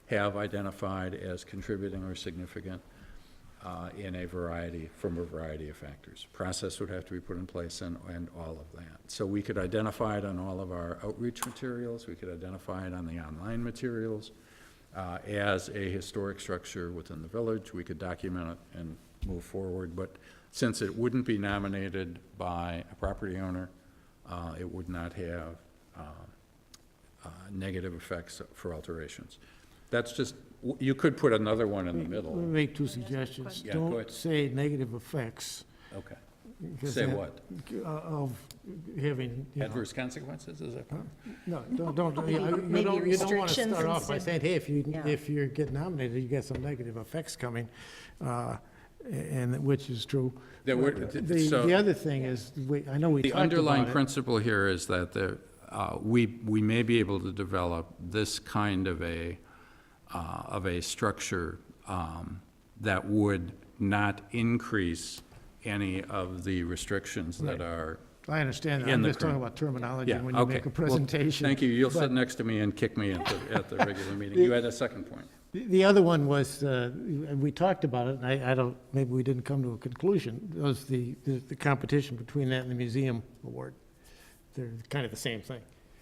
S1: have identified as contributing or significant from a variety of factors. Process would have to be put in place and all of that. So we could identify it on all of our outreach materials, we could identify it on the online materials, as a historic structure within the village. We could document it and move forward, but since it wouldn't be nominated by a property owner, it would not have negative effects for alterations. That's just, you could put another one in the
S6: Let me
S1: middle.
S6: make two suggestions.
S1: Yeah, go ahead.
S6: Don't say negative effects.
S1: Okay.
S6: because
S1: Say
S6: that-
S1: what?
S6: Of having, you know.
S1: Adverse consequences, is that?
S6: No, don't, you
S4: Maybe
S6: don't want to
S4: restrictions
S6: start off by
S4: instead.
S6: saying, hey,
S4: Yeah.
S6: if you get nominated, you get some negative effects coming, and, which is true.
S1: There were- so-
S6: The other thing is, I know we
S1: The
S6: talked
S1: underlying
S6: about it.
S1: principle here is that we may be able to develop this kind of a structure that would not increase any of the restrictions that
S6: Right.
S1: are.
S6: I understand that.
S1: In
S6: I'm
S1: the
S6: just talking
S1: current-
S6: about terminology
S1: Yeah,
S6: when you
S1: okay.
S6: make a
S1: Well,
S6: presentation.
S1: Thank you. You'll sit
S6: But-
S1: next to me and kick me at the regular meeting. You had a second point.
S6: The other one was, and we talked about it, and I don't, maybe we didn't come to a conclusion, was the competition between that and the museum award. They're kind of the same thing.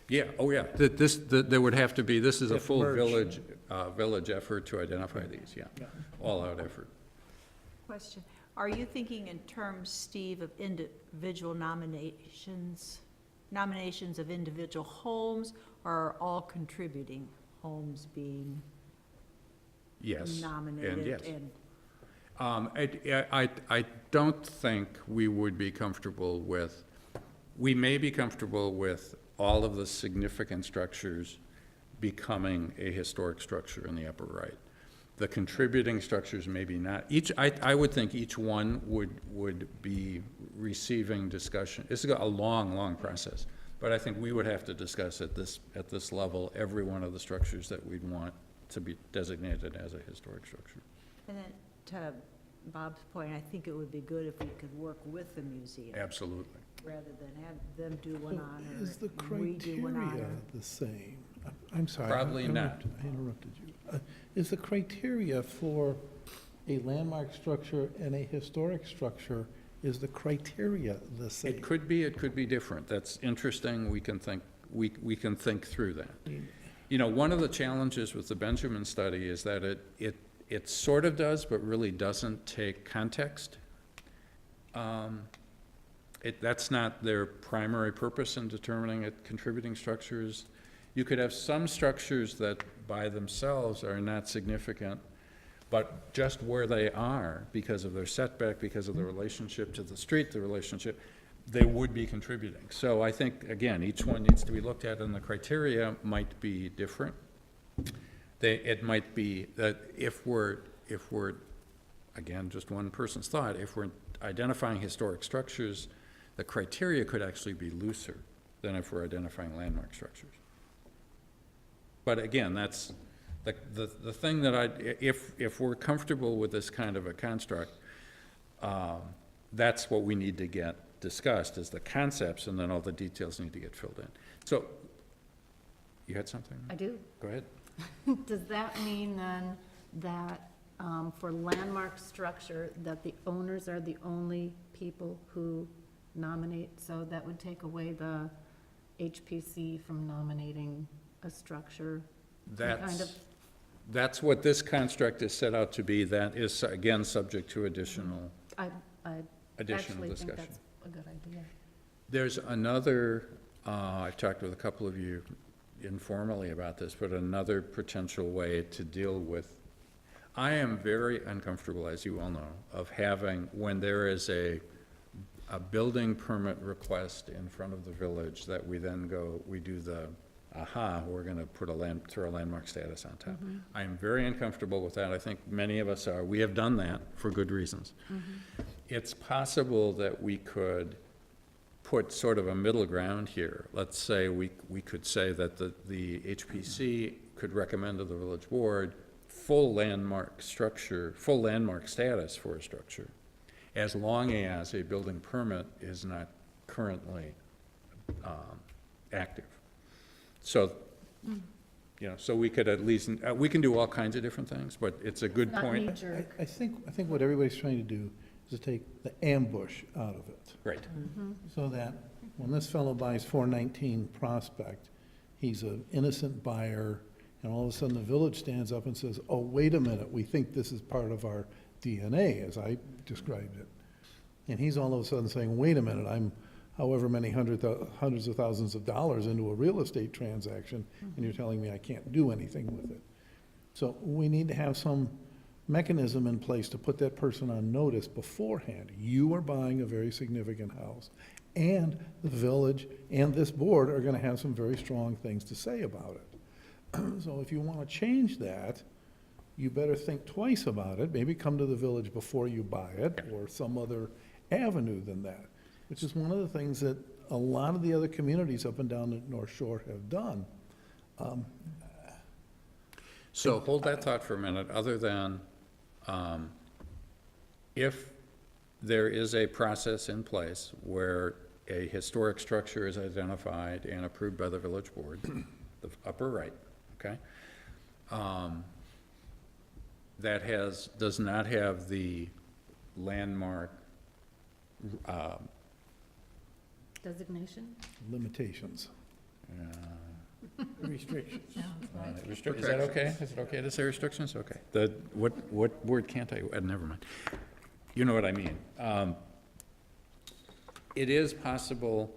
S1: Yeah, oh, yeah. There would have to be, this is a
S6: Have to
S1: full
S6: merge.
S1: village effort to identify these, yeah. All-out effort.
S10: Question, are you thinking in terms, Steve, of individual nominations of individual homes, or are all contributing homes being
S1: Yes.
S10: nominated?
S1: And yes.
S10: And
S1: I don't think we would be comfortable with, we may be comfortable with all of the significant structures becoming a historic structure in the upper right. The contributing structures maybe not. I would think each one would be receiving discussion. It's a long, long process, but I think we would have to discuss at this level every one of the structures that we'd want to be designated as a historic structure.
S10: then to Bob's point, I think it would be good if we could work with the museum,
S1: Absolutely.
S10: rather than have them do one honor,
S3: Is the
S10: and we do one
S3: criteria
S10: honor.
S3: the same? I'm sorry.
S1: Probably not.
S3: I interrupted you. Is the criteria for a landmark structure and a historic structure, is the criteria the same?
S1: It could be different. That's interesting. We can think through that. You know, one of the challenges with the Benjamin study is that it sort of does, but really doesn't take context. That's not their primary purpose in determining contributing structures. You could have some structures that by themselves are not significant, but just where they are, because of their setback, because of the relationship to the street, the relationship, they would be contributing. So I think, again, each one needs to be looked at, and the criteria might be different. It might be that if we're, again, just one person's thought, if we're identifying historic structures, the criteria could actually be looser than if we're identifying landmark structures. But again, that's the thing that if we're comfortable with this kind of a construct, that's what we need to get discussed, is the concepts, and then all the details need to get filled in. So, you had something?
S7: I do.
S1: Go ahead.
S7: Does that mean then that for landmark structure, that the owners are the only people who nominate? So that would take away the HPC from nominating a structure? kind of-
S1: That's what this construct is set out to be. That is, again, subject to additional
S7: I
S1: additional
S7: actually think
S1: discussion.
S7: that's a good idea.
S1: There's another, I've talked with a couple of you informally about this, but another potential way to deal with, I am very uncomfortable, as you all know, of having, when there is a building permit request in front of the village, that we then go, we do the, we're gonna put throw a landmark status on top. I am very uncomfortable with that. I think many of us are. We have done that for good reasons. It's possible that we could put sort of a middle ground here. Let's say we could say that the HPC could recommend to the village board full landmark structure, full landmark status for a structure, as long as a building permit is not currently active. So, you know, so we could at least, we can do all kinds of different things, but it's a good
S7: Not
S1: point.
S7: knee-jerk.
S3: I think what everybody's trying to do is to take the ambush out of it.
S1: Right.
S3: So that when this fellow buys 419 Prospect, he's an innocent buyer, and all of a sudden the village stands up and says, oh, wait a minute, we think this is part of our DNA, as I described it. And he's all of a sudden saying, wait a minute, I'm however many hundreds of thousands of dollars into a real estate transaction, and you're telling me I can't do anything with it. So we need to have some mechanism in place to put that person on notice beforehand. You are buying a very significant house, and the village and this board are gonna have some very strong things to say about it. So if you wanna change that, you better think twice about it, maybe come to the village before you buy it, or some other avenue than that, which is one of the things that a lot of the other communities up and down the North Shore have done.
S1: So hold that thought for a minute, other than, if there is a process in place where a historic structure is identified and approved by the village board, the upper right, okay? That does not have the landmark,
S7: Designation?
S3: Limitations.
S6: Restrictions.
S1: Is that okay? Is it okay to say restrictions? Okay. What word can't I, never mind. You know what I mean. It is possible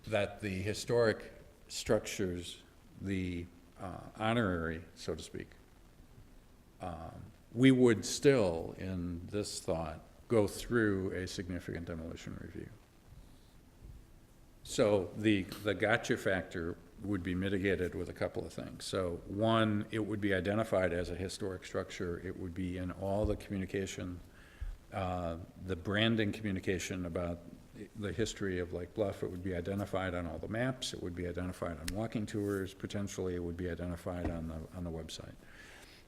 S1: that the historic structures, the honorary, so to speak, we would still, in this thought, go through a significant demolition review. So the gotcha factor would be mitigated with a couple of things. So one, it would be identified as a historic structure. It would be in all the communication, the branding communication about the history of Lake Bluff. It would be identified on all the maps. It would be identified on walking tours. Potentially, it would be identified on the website.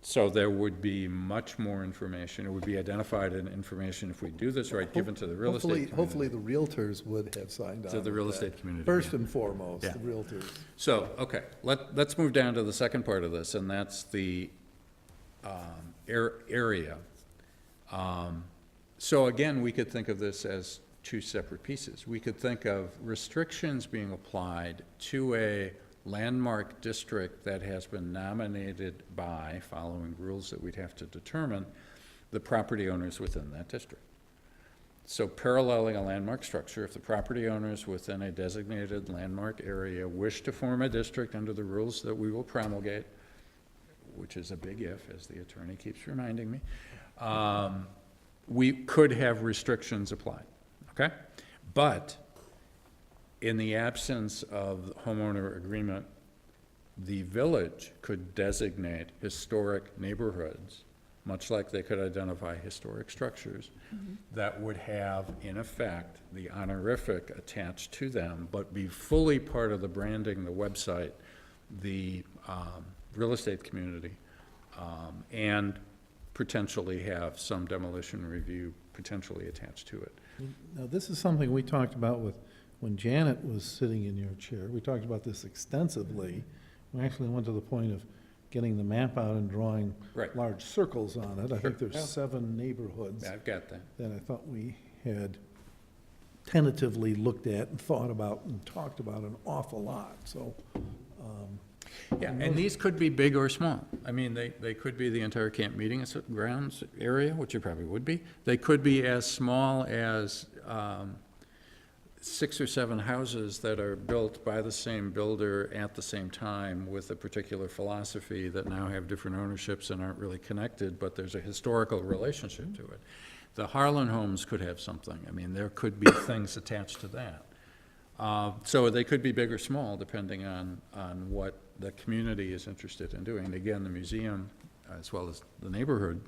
S1: So there would be much more information. It would be identified in information, if we do this right, given to the real estate community.
S3: Hopefully, the realtors would have signed on.
S1: To the
S3: with
S1: real
S3: that.
S1: estate community,
S3: First
S1: yeah.
S3: and foremost,
S1: Yeah.
S3: the realtors.
S1: So, okay, let's move down to the second part of this, and that's the area. So again, we could think of this as two separate pieces. We could think of restrictions being applied to a landmark district that has been nominated by, following rules that we'd have to determine, the property owners within that district. So paralleling a landmark structure, if the property owners within a designated landmark area wish to form a district under the rules that we will promulgate, which is a big if, as the attorney keeps reminding me, we could have restrictions applied, okay? But in the absence of homeowner agreement, the village could designate historic neighborhoods, much like they could identify historic structures, that would have, in effect, the honorific attached to them, but be fully part of the branding, the website, the real estate community, and potentially have some demolition review potentially attached to it.
S3: Now, this is something we talked about with, when Janet was sitting in your chair. We talked about this extensively. We actually went to the point of getting the map out and drawing
S1: Right.
S3: large circles on it. I think
S1: Sure.
S3: there's 7 neighborhoods
S1: Yeah, I've got that.
S3: that I thought we had tentatively looked at and thought about and talked about an awful lot, so.
S1: Yeah, and these could be big or small. I mean, they could be the entire camp meeting grounds area, which it probably would be. They could be as small as 6 or 7 houses that are built by the same builder at the same time with a particular philosophy that now have different ownerships and aren't really connected, but there's a historical relationship to it. The Harlan homes could have something. I mean, there could be things attached to that. So they could be big or small, depending on what the community is interested in doing. And again, the museum, as well as the neighborhood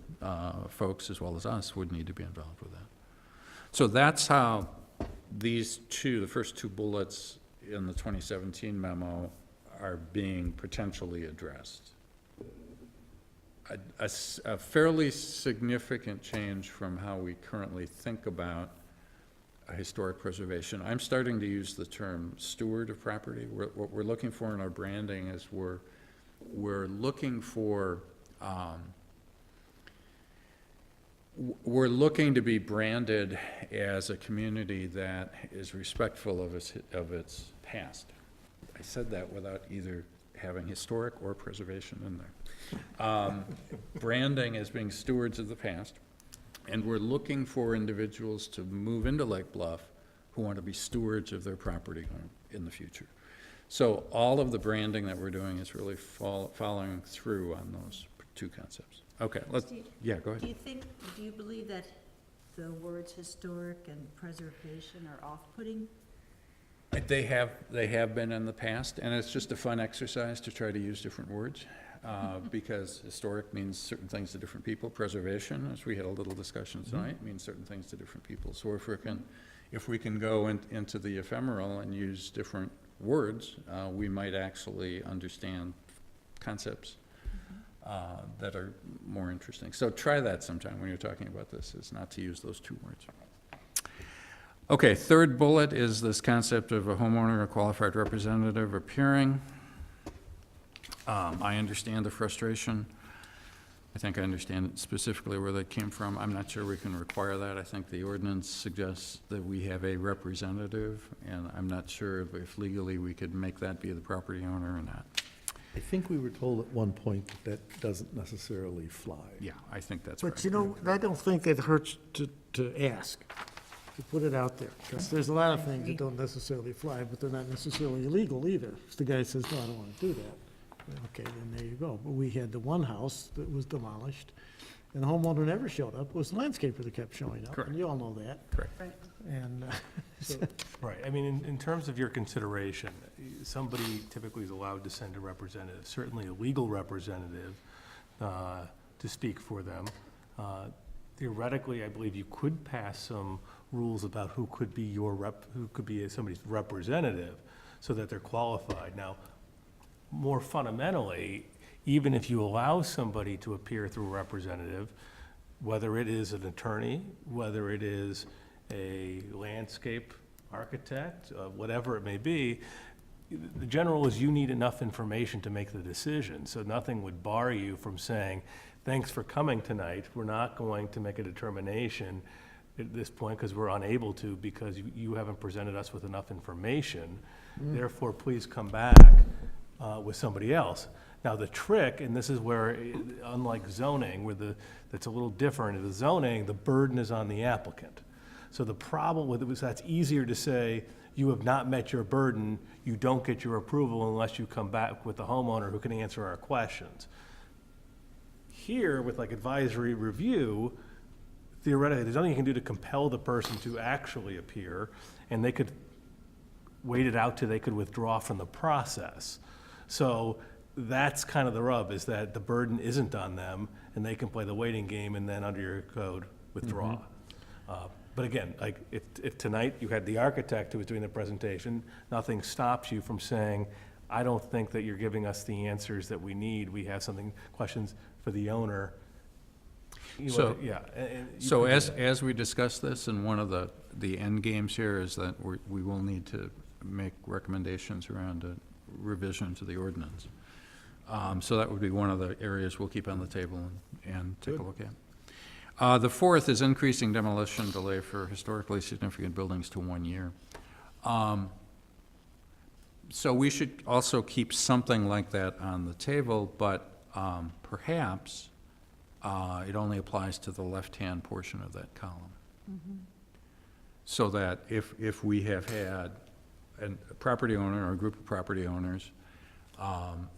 S1: folks, as well as us, would need to be involved with that. So that's how these two, the first 2 bullets in the 2017 memo, are being potentially addressed. A fairly significant change from how we currently think about historic preservation. I'm starting to use the term steward of property. What we're looking for in our branding is we're looking for, we're looking to be branded as a community that is respectful of its past. I said that without either having historic or preservation in there. Branding as being stewards of the past. And we're looking for individuals to move into Lake Bluff who want to be stewards of their property in the future. So all of the branding that we're doing is really following through on those 2 concepts. Okay, yeah, go ahead.
S10: Do you believe that the words historic and preservation are off-putting?
S1: They have been in the past, and it's just a fun exercise to try to use different words. Because historic means certain things to different people. Preservation, as we had a little discussion tonight, means certain things to different people. So if we can go into the ephemeral and use different words, we might actually understand concepts that are more interesting. So try that sometime when you're talking about this, is not to use those two words. Okay, third bullet is this concept of a homeowner or qualified representative appearing. I understand the frustration. I think I understand specifically where that came from. I'm not sure we can require that. I think the ordinance suggests that we have a representative, and I'm not sure if legally we could make that be the property owner or not.
S3: I think we were told at one point that that doesn't necessarily fly.
S1: Yeah, I think that's right.
S6: But you know, I don't think it hurts to ask, to put it out there. Because there's a lot of things that don't necessarily fly, but they're not necessarily illegal either. If the guy says, no, I don't want to do that. Okay, then there you go. But we had the one house that was demolished, and the homeowner never showed up. It was the landscaper that kept showing up.
S1: Correct.
S6: And you all know that.
S1: Correct.
S6: And,
S11: Right, I mean, in terms of your consideration, somebody typically is allowed to send a representative, certainly a legal representative, to speak for them. Theoretically, I believe you could pass some rules about who could be who could be somebody's representative, so that they're qualified. Now, more fundamentally, even if you allow somebody to appear through a representative, whether it is an attorney, whether it is a landscape architect, whatever it may be, the general is you need enough information to make the decision. So nothing would bar you from saying, thanks for coming tonight. We're not going to make a determination at this point because we're unable to, because you haven't presented us with enough information. Therefore, please come back with somebody else. Now, the trick, and this is where, unlike zoning, that's a little different, in the zoning, the burden is on the applicant. So the problem with it was that's easier to say, you have not met your burden, you don't get your approval unless you come back with the homeowner who can answer our questions. Here, with like advisory review, theoretically, there's nothing you can do to compel the person to actually appear, and they could wait it out till they could withdraw from the process. So that's kind of the rub, is that the burden isn't on them, and they can play the waiting game and then under your code, withdraw. But again, like if tonight you had the architect who was doing the presentation, nothing stops you from saying, I don't think that you're giving us the answers that we need. We have questions for the owner.
S1: So-
S11: Yeah.
S1: So as we discuss this, and one of the end games here is that we will need to make recommendations around a revision to the ordinance. So that would be one of the areas we'll keep on the table and take a look at. The fourth is increasing demolition delay for historically significant buildings to 1 year. So we should also keep something like that on the table, but perhaps it only applies to the left-hand portion of that column. So that if we have had a property owner or a group of property owners,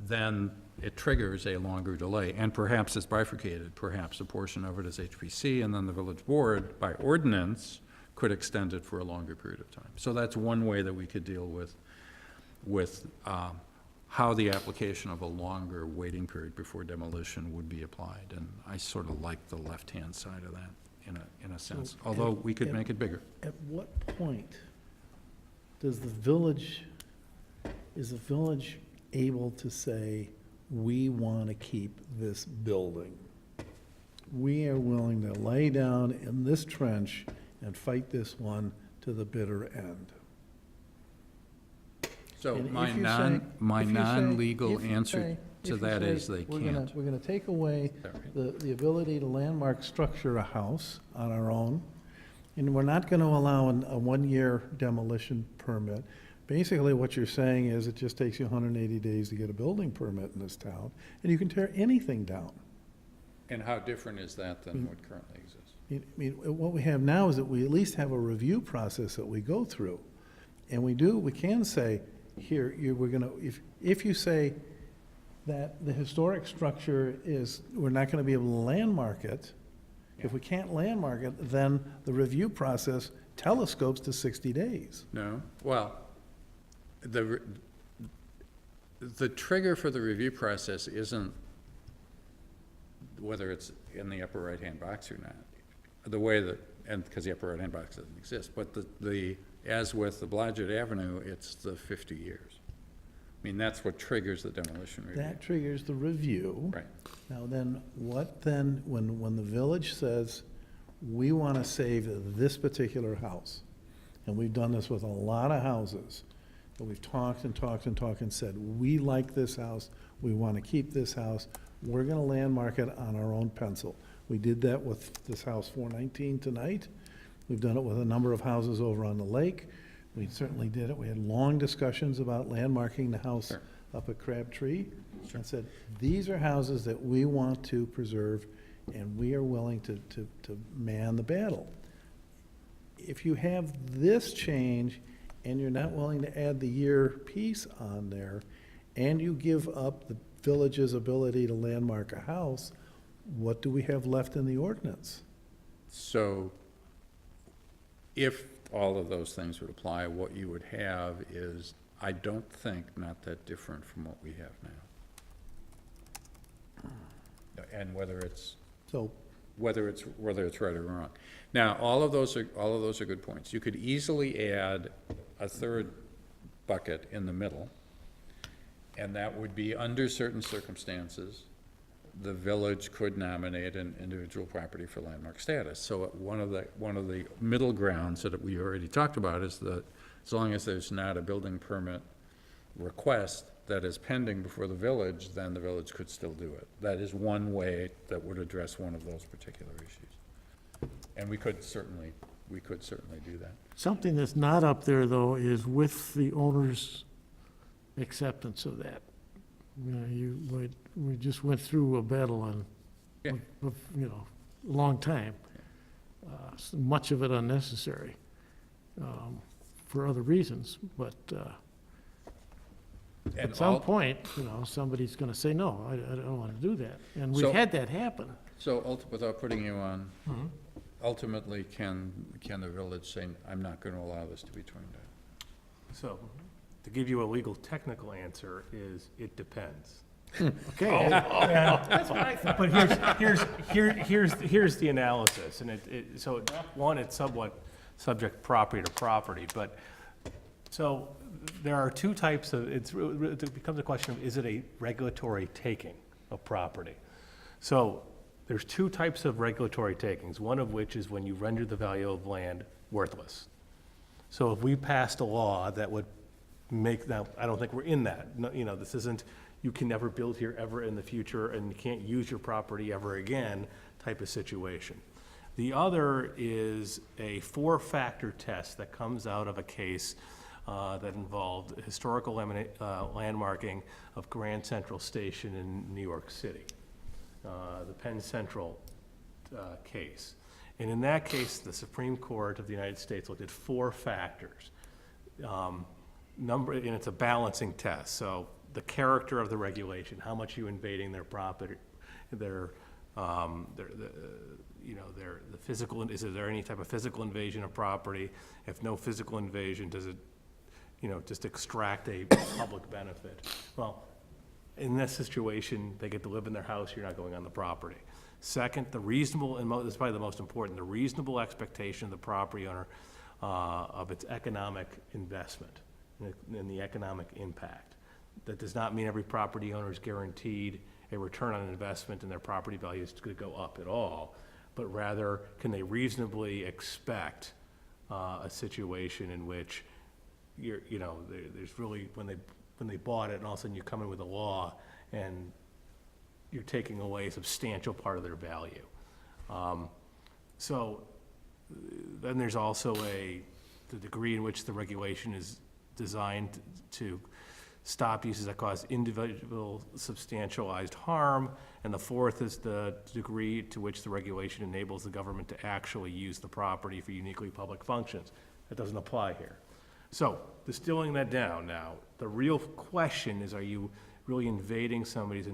S1: then it triggers a longer delay, and perhaps it's bifurcated. Perhaps a portion of it is HPC, and then the village board, by ordinance, could extend it for a longer period of time. So that's one way that we could deal with how the application of a longer waiting period before demolition would be applied. And I sort of like the left-hand side of that in a sense, although we could make it bigger.
S3: At what point is the village able to say, we want to keep this building? We are willing to lay down in this trench and fight this one to the bitter end.
S1: So
S3: And
S1: my
S3: if you
S1: non-legal
S3: say-
S1: answer to that is they
S3: We're
S1: can't.
S3: gonna take away the ability to landmark structure a house on our own, and we're not gonna allow a one-year demolition permit. Basically, what you're saying is it just takes you 180 days to get a building permit in this town, and you can tear anything down.
S1: And how different is that than what currently exists?
S3: I mean, what we have now is that we at least have a review process that we go through. And we can say, here, we're gonna, if you say that the historic structure we're not gonna be able to landmark it, if we can't landmark it, then the review process telescopes to 60 days.
S1: No? Well, the trigger for the review process isn't whether it's in the upper right-hand box or not. The way that, and because the upper right-hand box doesn't exist, but as with the Blodgett Avenue, it's the 50 years. mean, that's what triggers the demolition review.
S3: That triggers the review.
S1: Right.
S3: Now then, what then, when the village says, we want to save this particular house, and we've done this with a lot of houses, and we've talked and talked and talked and said, we like this house, we want to keep this house, we're going to landmark it on our own pencil. We did that with this house 419 tonight. We've done it with a number of houses over on the lake. We certainly did it. We had long discussions about landmarking the house
S1: Sure.
S3: up at Crabtree. And said, these are houses that we want to preserve, and we are willing to man the battle. If you have this change, and you're not willing to add the year piece on there, and you give up the village's ability to landmark a house, what do we have left in the ordinance?
S1: So if all of those things would apply, what you would have is, I don't think, not that different from what we have now. And whether it's
S3: So,
S1: right or wrong. Now, all of those are good points. You could easily add a third bucket in the middle, and that would be, under certain circumstances, the village could nominate an individual property for landmark status. So one of the middle grounds that we already talked about is that as long as there's not a building permit request that is pending before the village, then the village could still do it. That is one way that would address one of those particular issues. And we could certainly do that.
S6: Something that's not up there, though, is with the owner's acceptance of that. You know, we just went through a battle on,
S1: Yeah.
S6: you know, a long time. Much of it unnecessary, for other reasons, but,
S1: And
S6: at some
S1: all-
S6: point, you know, somebody's gonna say, no, I don't wanna do that. And
S1: So-
S6: we've had that happen.
S1: So without putting you on, ultimately, can the village say, I'm not going to allow this to be torn down?
S11: So, to give you a legal technical answer is, it depends.
S6: Okay.
S11: That's what I thought. But here's the analysis, and so, one, it's somewhat subject property to property, but, so, there are two types of, it becomes a question of, is it a regulatory taking of property? So, there's two types of regulatory takings, one of which is when you render the value of land worthless. So if we passed a law that would make, now, I don't think we're in that. No, you know, this isn't, you can never build here ever in the future, and you can't use your property ever again type of situation. The other is a 4-factor test that comes out of a case that involved historical landmarking of Grand Central Station in New York City, the Penn Central case. And in that case, the Supreme Court of the United States looked at 4 factors. And it's a balancing test. So the character of the regulation, how much you invading their property, the physical, is there any type of physical invasion of property? If no physical invasion, does it, just extract a public benefit? Well, in this situation, they get to live in their house, you're not going on the property. Second, the reasonable, and this is probably the most important, the reasonable expectation of the property owner of its economic investment and the economic impact. That does not mean every property owner is guaranteed a return on investment and their property value is going to go up at all, but rather, can they reasonably expect a situation in which there's really, when they bought it, and all of a sudden you come in with a law and you're taking away a substantial part of their value. So then there's also the degree in which the regulation is designed to stop uses that cause individual substantialized harm, and the fourth is the degree to which the regulation enables the government to actually use the property for uniquely public functions. That doesn't apply here. So, distilling that down now, the real question is, are you really invading somebody's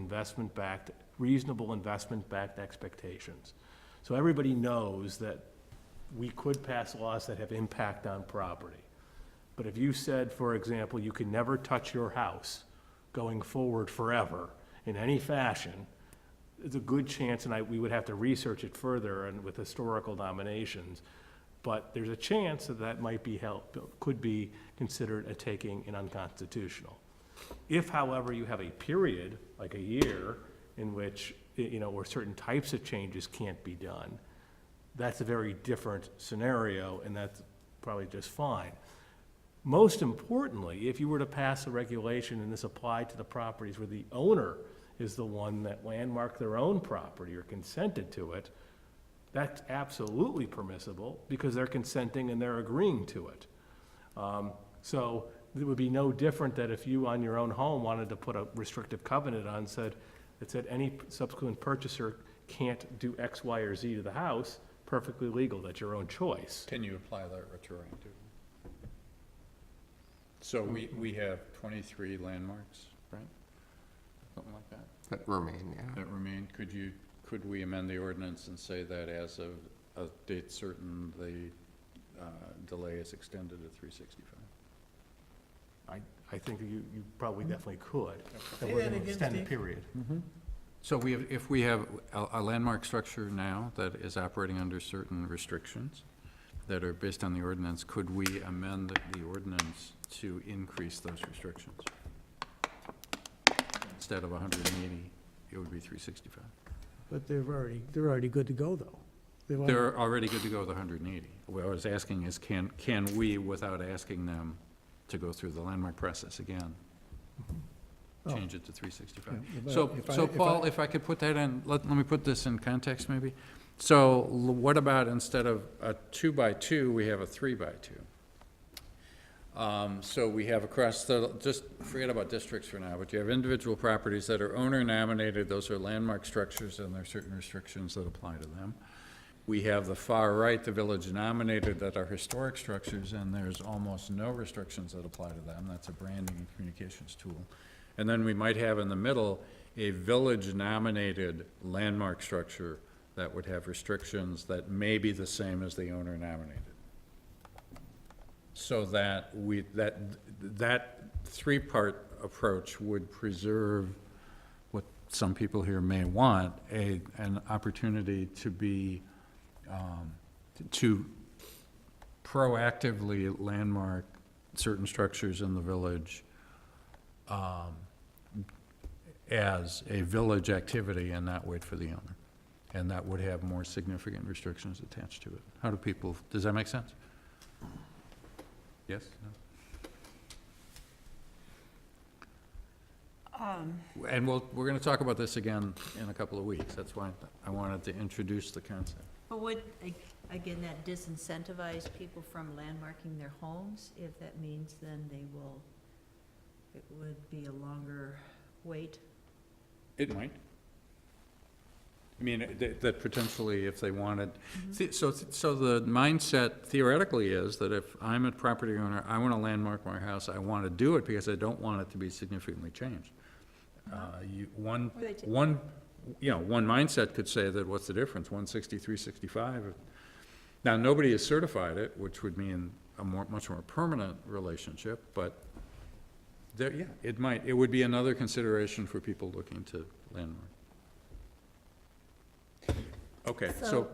S11: reasonable investment-backed expectations? So everybody knows that we could pass laws that have impact on property. But if you said, for example, you can never touch your house going forward forever in any fashion, it's a good chance, and we would have to research it further and with historical nominations, but there's a chance that might be could be considered a taking and unconstitutional. If, however, you have a period, like a year, in which, where certain types of changes can't be done, that's a very different scenario, and that's probably just fine. Most importantly, if you were to pass a regulation and this applied to the properties where the owner is the one that landmarked their own property or consented to it, that's absolutely permissible because they're consenting and they're agreeing to it. So it would be no different that if you on your own home wanted to put a restrictive covenant on, that said any subsequent purchaser can't do X, Y, or Z to the house, perfectly legal, that's your own choice.
S1: Can you apply that retroactively? So we have 23 landmarks, right? Something like that?
S2: That remain, yeah.
S1: That remain. Could we amend the ordinance and say that as of a date certain, the delay is extended to 365?
S11: I think you probably definitely could.
S6: Say
S11: And we're
S6: that
S11: gonna
S6: again,
S11: extend the
S6: Steve.
S11: period.
S1: So if we have a landmark structure now that is operating under certain restrictions that are based on the ordinance, could we amend the ordinance to increase those restrictions? Instead of 180, it would be 365.
S6: But they're already good to go, though.
S1: They're already good to go with 180. What I was asking is, can we, without asking them to go through the landmark process again,
S6: Oh.
S1: change it to 365?
S3: Yeah,
S1: So,
S3: if I-
S1: so
S3: if
S1: Paul,
S3: I-
S1: if I could put that in, let me put this in context maybe. So what about instead of a 2x2, we have a 3x2? So we have across just forget about districts for now, but you have individual properties that are owner nominated, those are landmark structures, and there are certain restrictions that apply to them. We have the far right, the village nominated, that are historic structures, and there's almost no restrictions that apply to them. That's a branding and communications tool. And then we might have in the middle a village nominated landmark structure that would have restrictions that may be the same as the owner nominated. So that that three-part approach would preserve what some people here may want, an opportunity to be, to proactively landmark certain structures in the village as a village activity and not wait for the owner. And that would have more significant restrictions attached to it. How do people, does that make sense? Yes? No? And we're gonna talk about this again in a couple of weeks. That's why I wanted to introduce the concept.
S10: But would, again, that disincentivize people from landmarking their homes? If that means then it would be a longer wait?
S1: It might. I mean, that potentially if they wanted, see, so the mindset theoretically is that if I'm a property owner, I want to landmark my house, I want to do it because I don't want it to be significantly changed. One mindset could say that what's the difference, 160, 365? Now, nobody has certified it, which would mean a much more permanent relationship, but there, yeah, it would be another consideration for people looking to landmark. Okay, so,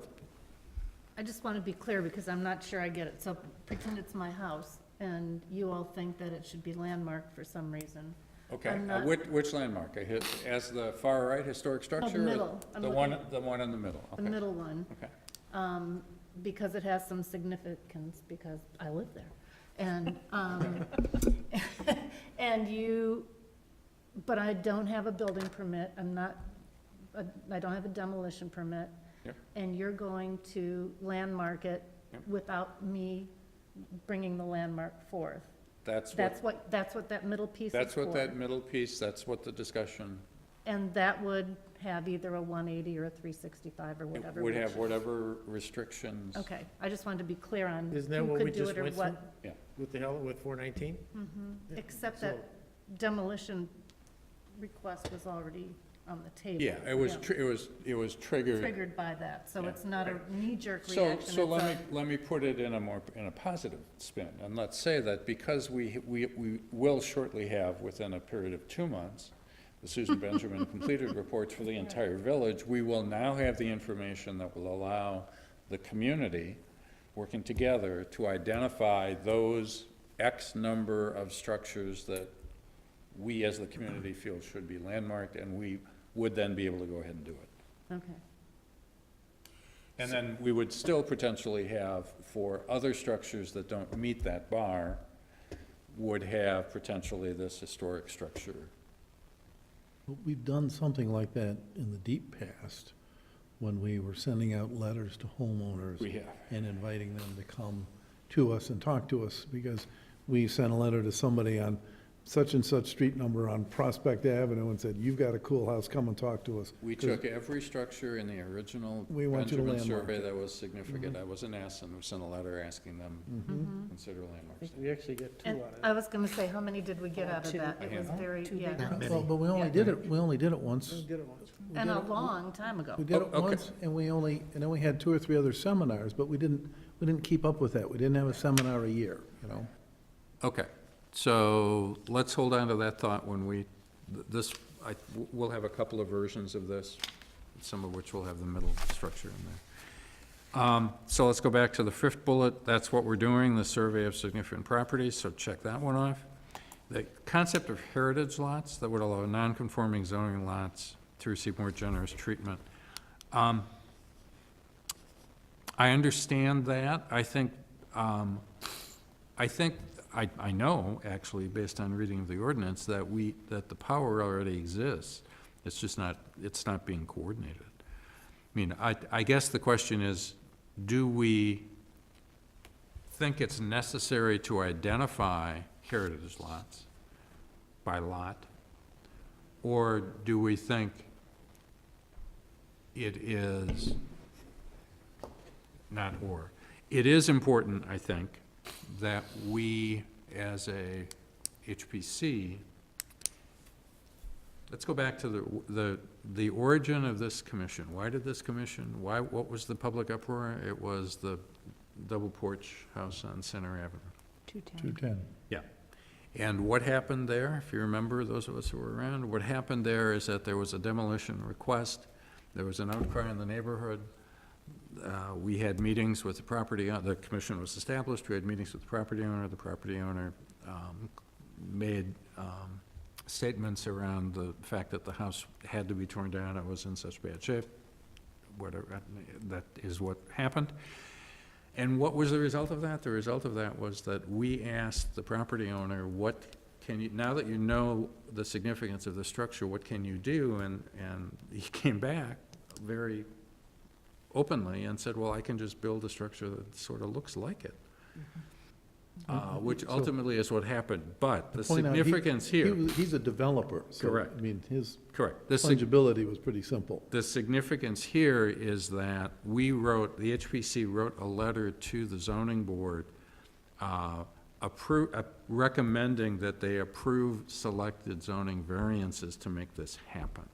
S7: I just want to be clear because I'm not sure I get it. So pretend it's my house and you all think that it should be landmarked for some reason.
S1: okay,
S7: I'm not-
S1: which landmark? I hit, as the far right historic structure? or
S7: middle. I'm
S1: The
S7: looking-
S1: one in the middle,
S7: The
S1: okay,
S7: middle one.
S1: okay.
S7: Because it has some significance, because I live there. And, but I don't have a building permit, I don't have a demolition permit.
S1: Yep.
S7: And you're going to landmark it
S1: Yep.
S7: without me bringing the landmark forth.
S1: That's
S7: That's what that middle piece is for.
S1: what that middle piece, that's what the discussion,
S7: And that would have either a 180 or a 365 or
S1: it
S7: whatever.
S1: would
S7: which-
S1: have whatever restrictions.
S7: Okay, I just wanted to be clear on
S6: Isn't that
S7: who
S6: what we
S7: could do
S6: just
S7: it or
S6: went
S7: what.
S6: through? With 419?
S7: Except
S6: So-
S7: that demolition request was already on the table.
S1: Yeah, it was triggered.
S7: Triggered by that, so
S1: Yeah,
S7: it's not a
S1: right.
S7: knee-jerk
S1: So,
S7: reaction.
S1: so
S7: it's
S1: let me put it in a positive spin, and let's say that because we will shortly have, within a period of 2 months, the Susan Benjamin completed reports for the entire village, we will now have the information that will allow the community, working together, to identify those X number of structures that we as the community feel should be landmarked, and we would then be able to go ahead and do it.
S7: Okay.
S1: And then we would still potentially have, for other structures that don't meet that bar, would have potentially this historic structure.
S3: But we've done something like that in the deep past, when we were sending out letters to homeowners.
S1: We have.
S3: And inviting them to come to us and talk to us, because we sent a letter to somebody on such and such street number on Prospect Avenue and said, you've got a cool house, come and talk to us.
S1: We took every structure in the original
S3: We want you to
S1: Benjamin
S3: landmark
S1: survey
S3: it.
S1: that was significant. I wasn't asked, and we sent a letter asking them to consider
S6: I
S1: landmarks.
S6: think we actually got 2
S7: And
S6: out of
S7: I
S6: it.
S7: was gonna say, how many did we get out of
S4: Two.
S7: that? It was very, yeah,
S3: Well, but we only did it once.
S6: We did it once.
S7: and a long time ago.
S3: We did it
S1: Oh, okay.
S3: once, and then we had 2 or 3 other seminars, but we didn't keep up with that. We didn't have a seminar a year, you know?
S1: Okay, so let's hold on to that thought when we'll have a couple of versions of this, some of which will have the middle structure in there. So let's go back to the 5th bullet. That's what we're doing, the survey of significant properties, so check that one off. The concept of heritage lots that would allow non-conforming zoning lots to receive more generous treatment. I understand that. I know, actually, based on reading of the ordinance, that the power already exists. It's just it's not being coordinated. I mean, I guess the question is, do we think it's necessary to identify heritage lots by lot? Or do we think it is, not or, it is important, I think, that we, as a HPC, let's go back to the origin of this commission. Why did this commission, what was the public uproar? It was the double porch house on Center Avenue.
S3: 210.
S1: Yeah. And what happened there, if you remember, those of us who were around, what happened there is that there was a demolition request. There was an outcry in the neighborhood. We had meetings with the property, the commission was established, we had meetings with the property owner. The property owner made statements around the fact that the house had to be torn down, it was in such bad shape, whatever, that is what happened. And what was the result of that? The result of that was that we asked the property owner, now that you know the significance of the structure, what can you do? And he came back very openly and said, well, I can just build a structure that sort of looks like it. Which ultimately is what happened, but the
S3: Point out,
S1: significance here.
S3: He's a developer, so,
S1: Correct.
S3: I mean, his
S1: Correct.
S3: fungibility was pretty simple.
S1: The significance here is that the HPC wrote a letter to the zoning board recommending that they approve selected zoning variances to make this happen.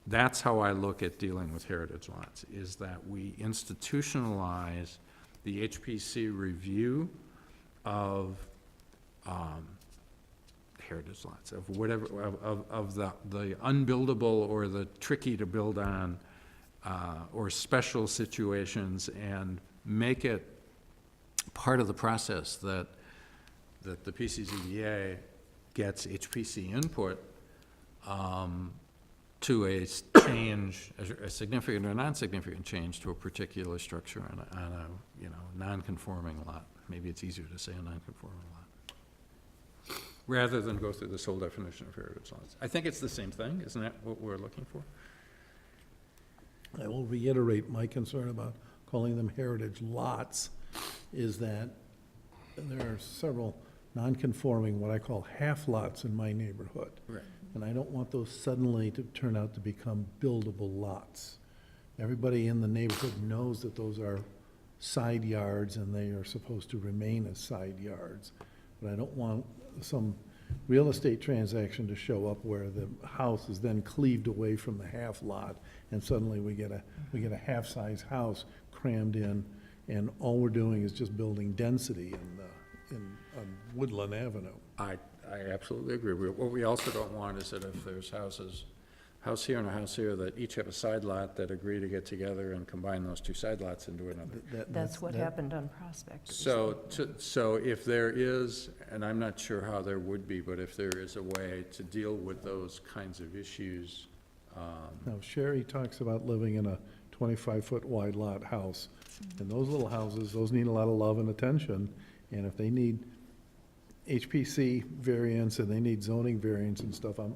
S1: That's how I look at dealing with heritage lots, is that we institutionalize the HPC review of heritage lots, of whatever, of the unbuildable or the tricky to build on, or special situations, and make it part of the process that the PCZBA gets HPC input to a change, a significant or non-significant change to a particular structure on a non-conforming lot. Maybe it's easier to say a non-conforming lot, rather than go through this whole definition of heritage lots. I think it's the same thing, isn't that what we're looking for?
S3: I will reiterate my concern about calling them heritage lots, is that there are several non-conforming, what I call half-lots in my neighborhood.
S1: Right.
S3: And I don't want those suddenly to turn out to become buildable lots. Everybody in the neighborhood knows that those are side yards, and they are supposed to remain as side yards. But I don't want some real estate transaction to show up where the house is then cleaved away from the half lot, and suddenly we get a half-size house crammed in, and all we're doing is just building density on Woodland Avenue.
S1: I absolutely agree. What we also don't want is that if there's house here and a house here that each have a side lot that agree to get together and combine those two side lots into another.
S4: That's what happened on Prospect.
S1: So if there is, and I'm not sure how there would be, but if there is a way to deal with those kinds of issues,
S3: Now, Sherry talks about living in a 25-foot wide lot house. And those little houses, those need a lot of love and attention. And if they need HPC variance and they need zoning variance and stuff, I'm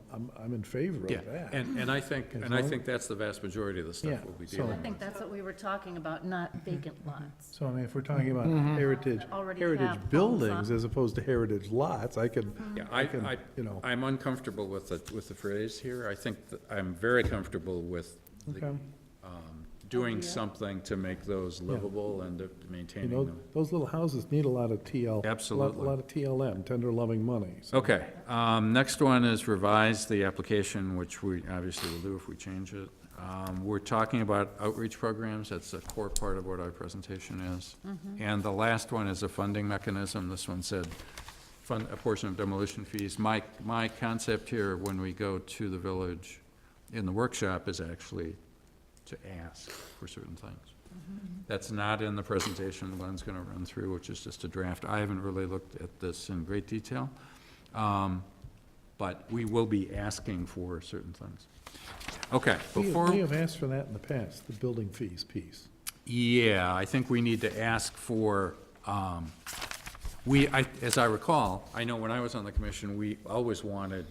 S3: in favor
S1: yeah,
S3: of that.
S1: and I think that's the vast majority of the stuff
S3: Yeah,
S1: we'll be
S3: so-
S1: dealing
S7: I
S1: with.
S7: think that's what we were talking about, not vacant lots.
S3: So, I mean, if we're talking about heritage
S7: Already
S3: heritage
S7: have homes
S3: buildings
S7: on.
S3: as opposed to heritage lots, I could,
S1: Yeah,
S3: you know.
S1: I'm uncomfortable with the phrase here. I think that I'm very comfortable with the,
S3: Okay.
S1: doing something to make those livable and to
S3: You
S1: maintaining
S3: know,
S1: them.
S3: those little houses need a lot of
S1: Absolutely.
S3: A lot of TLM, tender loving money. So
S1: Okay, next one is revise the application, which we obviously will do if we change it. We're talking about outreach programs. That's a core part of what our presentation is. And the last one is a funding mechanism. This one said fund a portion of demolition fees. My concept here, when we go to the village in the workshop, is actually to ask for certain things. That's not in the presentation Glenn's gonna run through, which is just a draft. I haven't really looked at this in great detail. But we will be asking for certain things. Okay, before.
S3: We have asked for that in the past, the building fees piece.
S1: Yeah, I think we need to ask for, as I recall, I know when I was on the commission, we always wanted,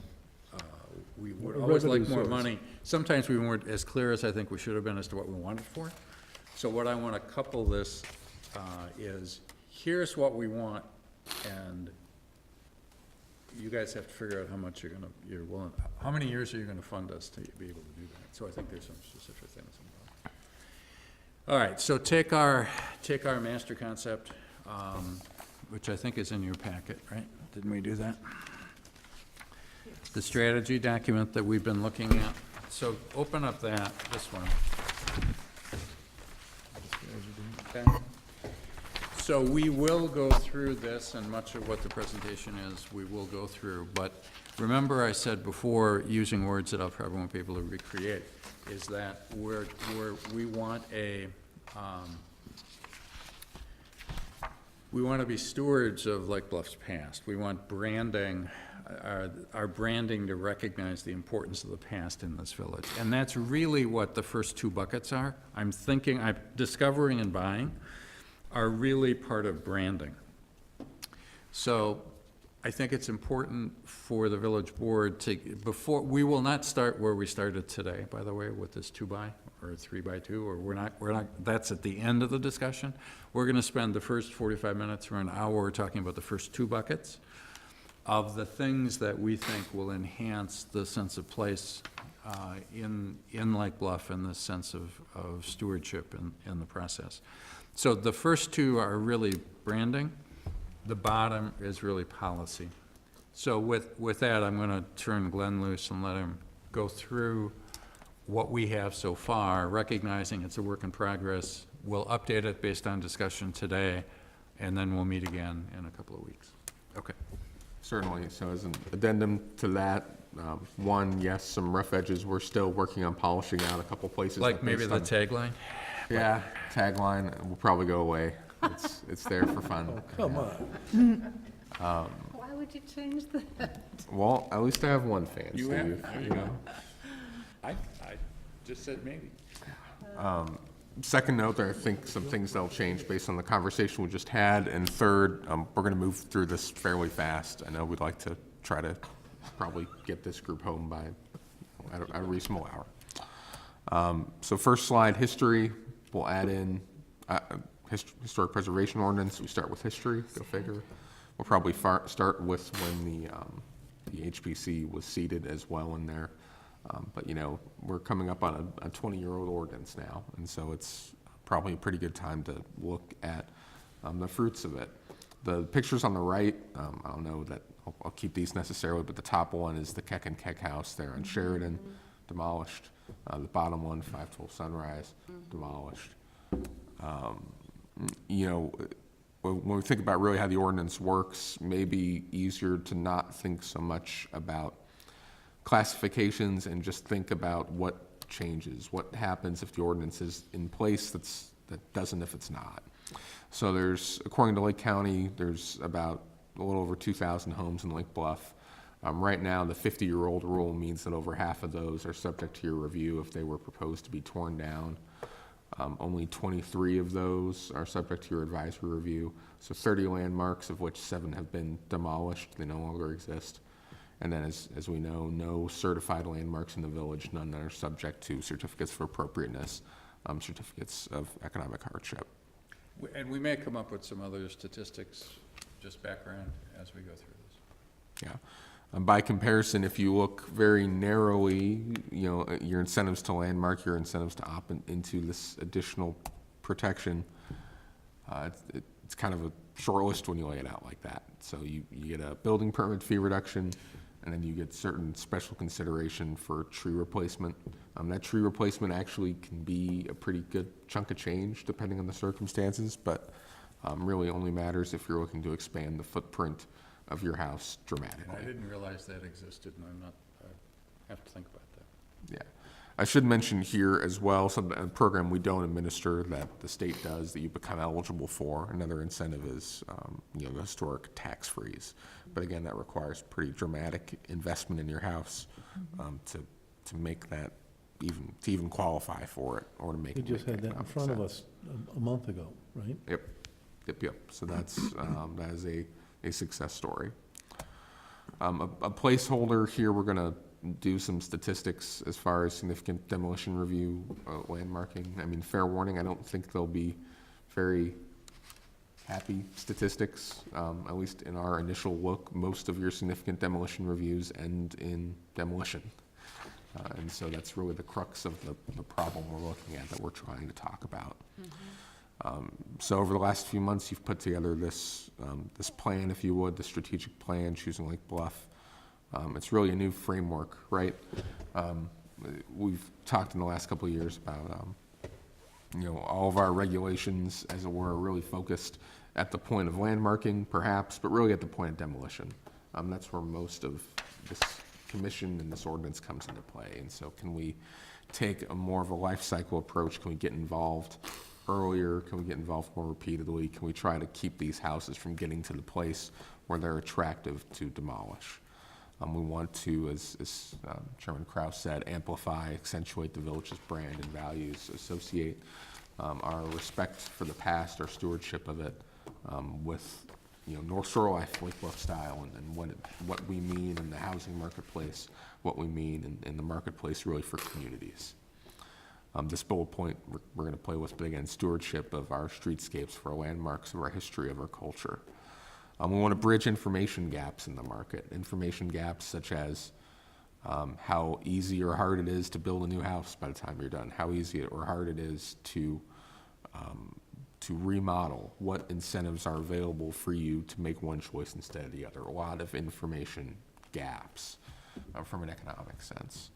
S1: we would
S3: A
S1: always like
S3: revenue
S1: more
S3: source.
S1: money. Sometimes we weren't as clear as I think we should have been as to what we wanted for. So what I want to couple this is, here's what we want, and you guys have to figure out how much you're willing, how many years are you gonna fund us to be able to do that? So I think there's some specific things involved. All right, so take our master concept, which I think is in your packet, right? Didn't we do that? The strategy document that we've been looking at. So open up this one. Okay. So we will go through this, and much of what the presentation is, we will go through. But remember I said before, using words that I'll probably won't be able to recreate, is that we want we want to be stewards of Lake Bluff's past. We want branding, our branding to recognize the importance of the past in this village. And that's really what the first two buckets are. I'm discovering and buying are really part of branding. So I think it's important for the village board we will not start where we started today, by the way, with this 2x or 3x2, or we're not, that's at the end of the discussion. We're gonna spend the first 45 minutes or an hour talking about the first two buckets of the things that we think will enhance the sense of place in Lake Bluff and the sense of stewardship in the process. So the first two are really branding. The bottom is really policy. So with that, I'm going to turn Glenn loose and let him go through what we have so far, recognizing it's a work in progress. We'll update it based on discussion today, and then we'll meet again in a couple of weeks. Okay.
S2: Certainly. So as an addendum to that, one, yes, some rough edges. We're still working on polishing out a couple places.
S1: Like
S2: that
S1: maybe the
S2: based on-
S1: tagline?
S2: Yeah, tagline will probably go away. It's there for fun.
S3: Come on.
S7: Why would you change that?
S2: Well, at least I have one fan,
S1: You
S2: Steve.
S1: have, there you go. I just said maybe.
S2: Second note, there I think some things that'll change based on the conversation we just had. And third, we're going to move through this fairly fast. I know we'd like to try to probably get this group home by a reasonable hour. So first slide, history. We'll add in historic preservation ordinance. We start with history, go figure. We'll probably start with when the HPC was seated as well in there. But, you know, we're coming up on a 20-year-old ordinance now, and so it's probably a pretty good time to look at the fruits of it. The pictures on the right, I don't know that I'll keep these necessarily, but the top one is the Keck and Keck house there on Sheridan, demolished. The bottom one, 512 Sunrise, demolished. You know, when we think about really how the ordinance works, maybe easier to not think so much about classifications and just think about what changes, what happens if the ordinance is in place that doesn't if it's not. So there's, according to Lake County, there's about a little over 2,000 homes in Lake Bluff. Right now, the 50-year-old rule means that over half of those are subject to your review if they were proposed to be torn down. Only 23 of those are subject to your advisory review. So 30 landmarks, of which 7 have been demolished. They no longer exist. And then, as we know, no certified landmarks in the village, none that are subject to certificates for appropriateness, certificates of economic hardship.
S1: And we may come up with some other statistics, just background, as we go through this.
S2: Yeah. By comparison, if you look very narrowly, your incentives to landmark, your incentives to opt into this additional protection, it's kind of a short list when you lay it out like that. So you get a building permit fee reduction, and then you get certain special consideration for tree replacement. That tree replacement actually can be a pretty good chunk of change depending on the circumstances, but really only matters if you're looking to expand the footprint of your house dramatically.
S1: I didn't realize that existed, and I have to think about that.
S2: Yeah. I should mention here as well, a program we don't administer that the state does that you become eligible for. Another incentive is, the historic tax freeze. But again, that requires pretty dramatic investment in your house to make that even qualify for it or to make
S3: We
S2: it.
S3: just
S2: make
S3: had that in
S2: economic
S3: front of
S2: sense.
S3: us a month ago, right?
S2: Yep. So that's that is a success story. A placeholder here, we're gonna do some statistics as far as significant demolition review, landmarking. I mean, fair warning, I don't think they'll be very happy statistics. At least in our initial look, most of your significant demolition reviews end in demolition. And so that's really the crux of the problem we're looking at that we're trying to talk about. So over the last few months, you've put together this plan, if you would, the strategic plan, choosing Lake Bluff. It's really a new framework, right? We've talked in the last couple of years about, all of our regulations, as it were, are really focused at the point of landmarking, perhaps, but really at the point of demolition. That's where most of this commission and this ordinance comes into play. And so can we take a more of a life cycle approach? Can we get involved earlier? Can we get involved more repeatedly? Can we try to keep these houses from getting to the place where they're attractive to demolish? We want to, as Chairman Kraus said, amplify, accentuate the village's brand and values, associate our respect for the past, our stewardship of it, with North Shore life, Lake Bluff style, and what we mean in the housing marketplace, what we mean in the marketplace really for communities. This bullet point we're going to play with, but again, stewardship of our streetscapes, for our landmarks, of our history, of our culture. We want to bridge information gaps in the market, information gaps such as how easy or hard it is to build a new house by the time you're done, how easy or hard it is to remodel, what incentives are available for you to make one choice instead of the other. A lot of information gaps from an economic sense.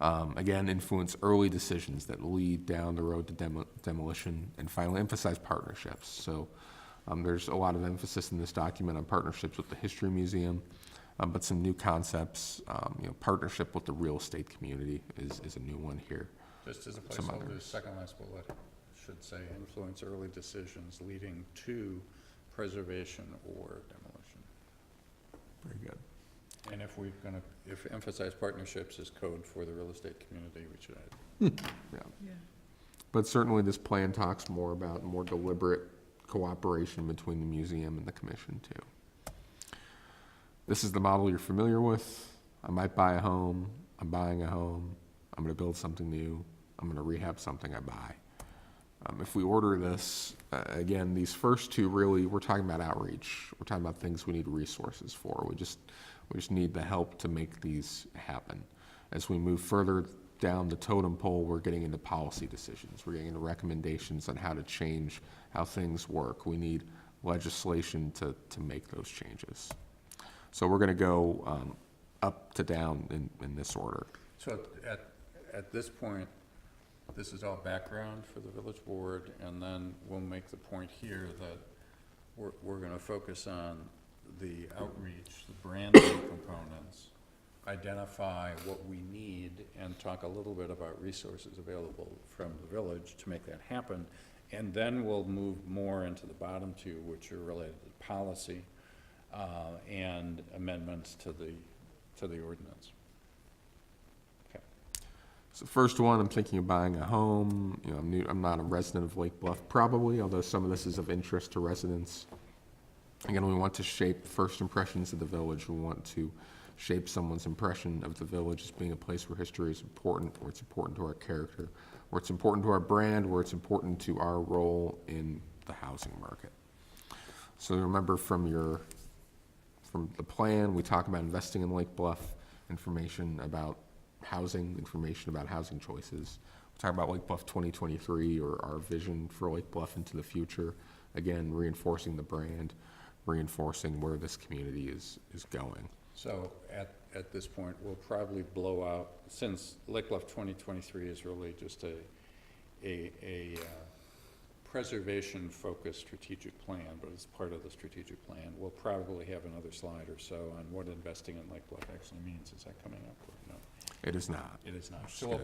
S2: Again, influence early decisions that lead down the road to demolition, and finally emphasize partnerships. So there's a lot of emphasis in this document on partnerships with the History Museum, but some new concepts. Partnership with the real estate community is a new one here.
S1: Just as a
S2: Some
S1: placeholder,
S2: others.
S1: second last bullet should say influence early decisions leading to preservation or demolition.
S2: Very good.
S1: And if emphasize partnerships is code for the real estate community, we should add.
S2: Yeah. But certainly this plan talks more about more deliberate cooperation between the museum and the commission too. This is the model you're familiar with. I might buy a home. I'm buying a home. I'm going to build something new. I'm going to rehab something I buy. If we order this, again, these first two really, we're talking about outreach. We're talking about things we need resources for. We just need the help to make these happen. As we move further down the totem pole, we're getting into policy decisions. We're getting into recommendations on how to change how things work. We need legislation to make those changes. So we're going to go up to down in this order.
S1: So at this point, this is all background for the village board, and then we'll make the point here that we're going to focus on the outreach, the branding components identify what we need and talk a little bit about resources available from the village to make that happen. And then we'll move more into the bottom two, which are related to policy and amendments to the ordinance. Okay.
S2: So first one, I'm thinking of buying a home. You know, I'm not a resident of Lake Bluff probably, although some of this is of interest to residents. Again, we want to shape first impressions of the village. We want to shape someone's impression of the village as being a place where history is important, where it's important to our character, where it's important to our brand, where it's important to our role in the housing market. So remember from the plan, we talk about investing in Lake Bluff, information about housing, information about housing choices. We talk about Lake Bluff 2023, or our vision for Lake Bluff into the future. Again, reinforcing the brand, reinforcing where this community is going.
S1: So at this point, we'll probably blow out, since Lake Bluff 2023 is really just a preservation-focused strategic plan, but it's part of the strategic plan. We'll probably have another slide or so on what investing in Lake Bluff actually means. Is that coming up or no?
S2: It is not.
S1: It is not. So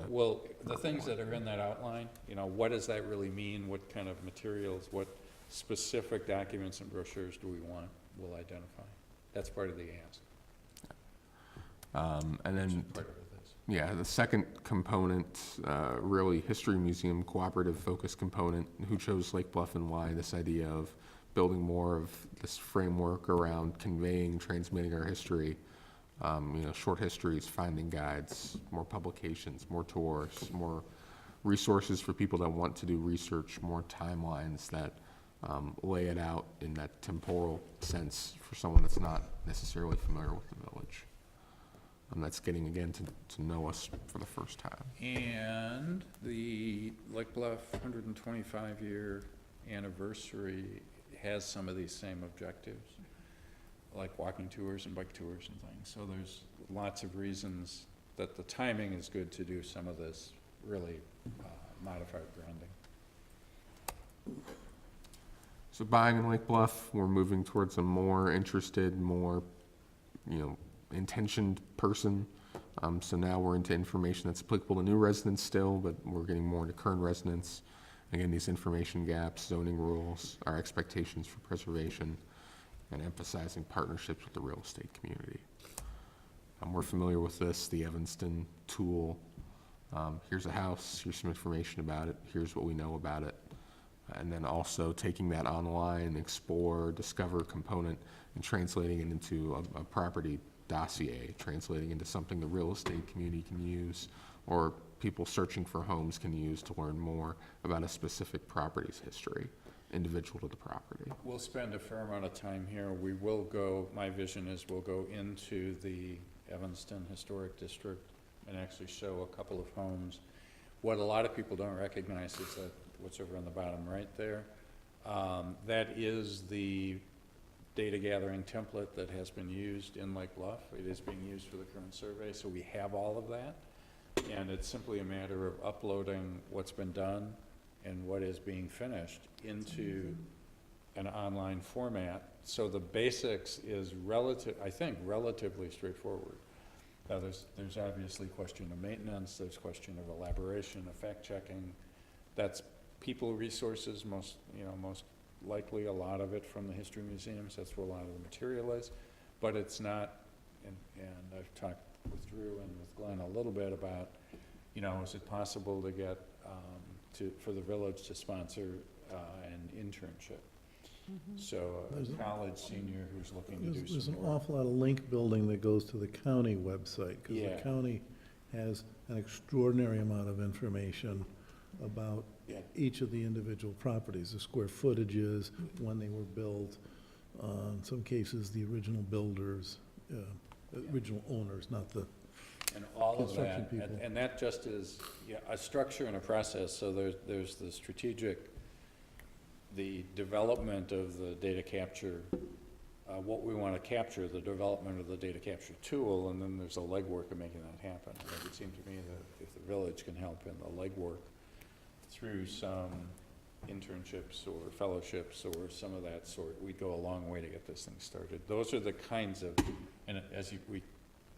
S1: the things that are in that outline, you know, what does that really mean? What kind of materials, what specific documents and brochures do we want? We'll identify. That's part of the ask.
S2: And then,
S1: Part of it is.
S2: yeah, the second component, really history museum cooperative focus component. Who chose Lake Bluff and why? This idea of building more of this framework around conveying, transmitting our history. You know, short histories, finding guides, more publications, more tours, more resources for people that want to do research, more timelines that lay it out in that temporal sense for someone that's not necessarily familiar with the village. And that's getting, again, to know us for the first time.
S1: And the Lake Bluff 125-year anniversary has some of these same objectives, like walking tours and bike tours and things. So there's lots of reasons that the timing is good to do some of this really modified branding.
S2: So buying in Lake Bluff, we're moving towards a more interested, more, you know, intentioned person. So now we're into information that's applicable to new residents still, but we're getting more into current residents. Again, these information gaps, zoning rules, our expectations for preservation, and emphasizing partnerships with the real estate community. We're familiar with this, the Evanston tool. Here's a house, here's some information about it, here's what we know about it. And then also taking that online, explore, discover component, and translating it into a property dossier, translating into something the real estate community can use, or people searching for homes can use to learn more about a specific property's history, individual to the property.
S1: We'll spend a fair amount of time here. We will go, my vision is we'll go into the Evanston Historic District and actually show a couple of homes. What a lot of people don't recognize is that what's over on the bottom right there, that is the data gathering template that has been used in Lake Bluff. It is being used for the current survey, so we have all of that. And it's simply a matter of uploading what's been done and what is being finished into an online format. So the basics is I think relatively straightforward. Now there's obviously question of maintenance, there's question of elaboration, of fact checking. That's people resources, most likely a lot of it from the history museums. That's where a lot of the material is. But it's not, and I've talked with Drew and with Glenn a little bit about, is it possible to get, for the village to sponsor an internship? So a college senior who's looking to do
S3: There's
S1: some
S3: an
S1: work.
S3: awful lot of link building that goes to the county website, because
S1: Yeah.
S3: the county has an extraordinary amount of information about
S1: Yeah.
S3: each of the individual properties, the square footages, when they were built, in some cases, the original builders, original owners, not the,
S1: And all of
S3: construction
S1: that,
S3: people.
S1: and that just is a structure and a process. So there's the strategic, the development of the data capture, what we want to capture, the development of the data capture tool, and then there's a legwork of making that happen. And it would seem to me that if the village can help in the legwork through some internships or fellowships or some of that sort, we'd go a long way to get this thing started. Those are the kinds of, and as we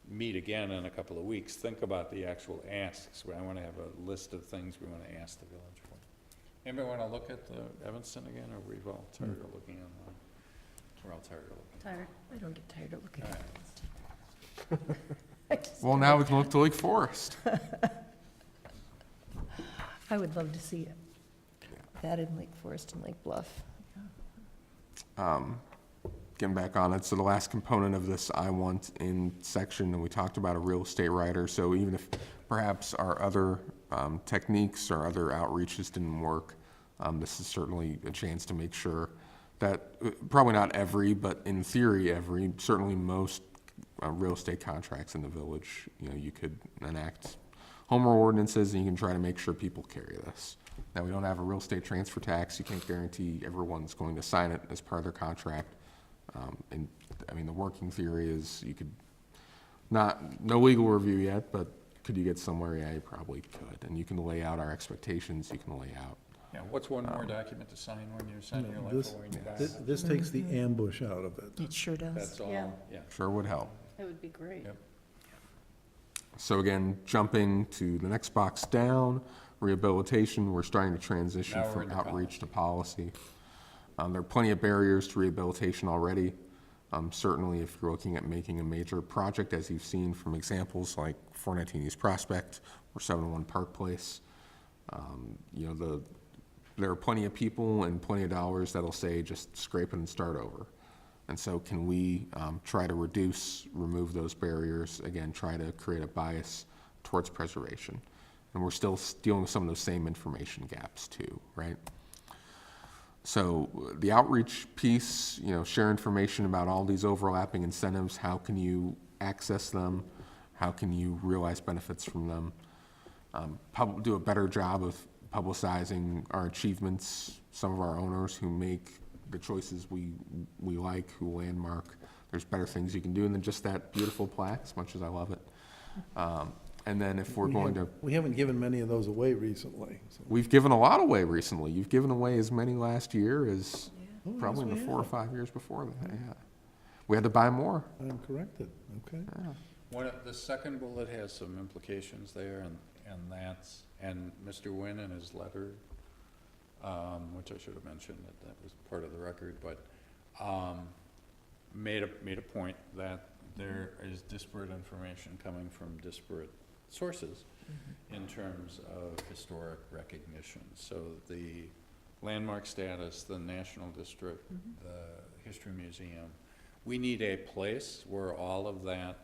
S1: meet again in a couple of weeks, think about the actual asks. I want to have a list of things we want to ask the village for. Anybody want to look at the Evanston again, or we've all tired of looking online? We're all tired of looking.
S7: Tired.
S4: I don't get tired of looking
S1: All
S4: at
S1: right.
S4: it. I just
S2: Well,
S4: don't.
S2: now we can look to Lake Forest.
S4: I would love to see it. That in Lake Forest and Lake Bluff.
S2: Getting back on it, so the last component of this I want in section, and we talked about a real estate writer, so even if perhaps our other techniques or other outreaches didn't work, this is certainly a chance to make sure that, probably not every, but in theory every, certainly most real estate contracts in the village, you could enact home rule ordinances, and you can try to make sure people carry this. Now, we don't have a real estate transfer tax. You can't guarantee everyone's going to sign it as part of their contract. And, I mean, the working theory is you could no legal review yet, but could you get somewhere? Yeah, you probably could. And you can lay out our expectations. You can lay out.
S1: Yeah, what's one more document to sign when you're signing your life
S3: This,
S1: away? and you die?
S3: this takes the ambush out of it.
S4: It sure does.
S1: That's all,
S7: Yeah.
S1: yeah.
S2: Sure would help.
S7: It would be great.
S1: Yep.
S2: So again, jumping to the next box down, rehabilitation, we're starting to transition
S1: Now we're
S2: from
S1: into
S2: outreach to policy. There are plenty of barriers to rehabilitation already. Certainly, if you're looking at making a major project, as you've seen from examples like 419 East Prospect or 701 Park Place, there are plenty of people and plenty of dollars that'll say just scrape it and start over. And so can we try to remove those barriers, again, try to create a bias towards preservation? And we're still dealing with some of those same information gaps too, right? So the outreach piece, share information about all these overlapping incentives. How can you access them? How can you realize benefits from them? Do a better job of publicizing our achievements, some of our owners who make the choices we like, who landmark. There's better things you can do than just that beautiful plaque, as much as I love it. And then if we're going to,
S3: We haven't given many of those away recently. So.
S2: we've given a lot away recently. You've given away as many last year as
S3: Oh,
S2: probably
S3: yes,
S2: in
S3: we
S2: the 4 or
S3: have.
S2: 5 years before that, yeah. We had to buy more.
S3: I'm corrected, okay.
S1: The second bullet has some implications there, and Mr. Nguyen in his letter, which I should have mentioned, that was part of the record, but made a point that there is disparate information coming from disparate sources in terms of historic recognition. So the landmark status, the National District, the History Museum, we need a place where all of that,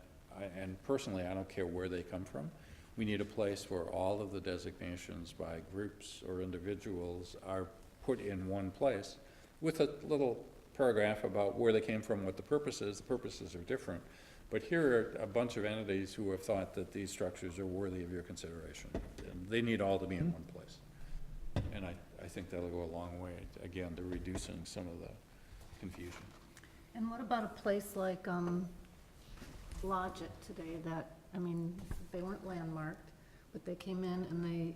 S1: and personally I don't care where they come from, we need a place where all of the designations by groups or individuals are put in one place with a little paragraph about where they came from, what the purpose is. The purposes are different. But here are a bunch of entities who have thought that these structures are worthy of your consideration. And they need all to be in one place. And I think that'll go a long way, again, to reducing some of the confusion.
S7: And what about a place like Blodgett today that, they weren't landmarked, but they came in and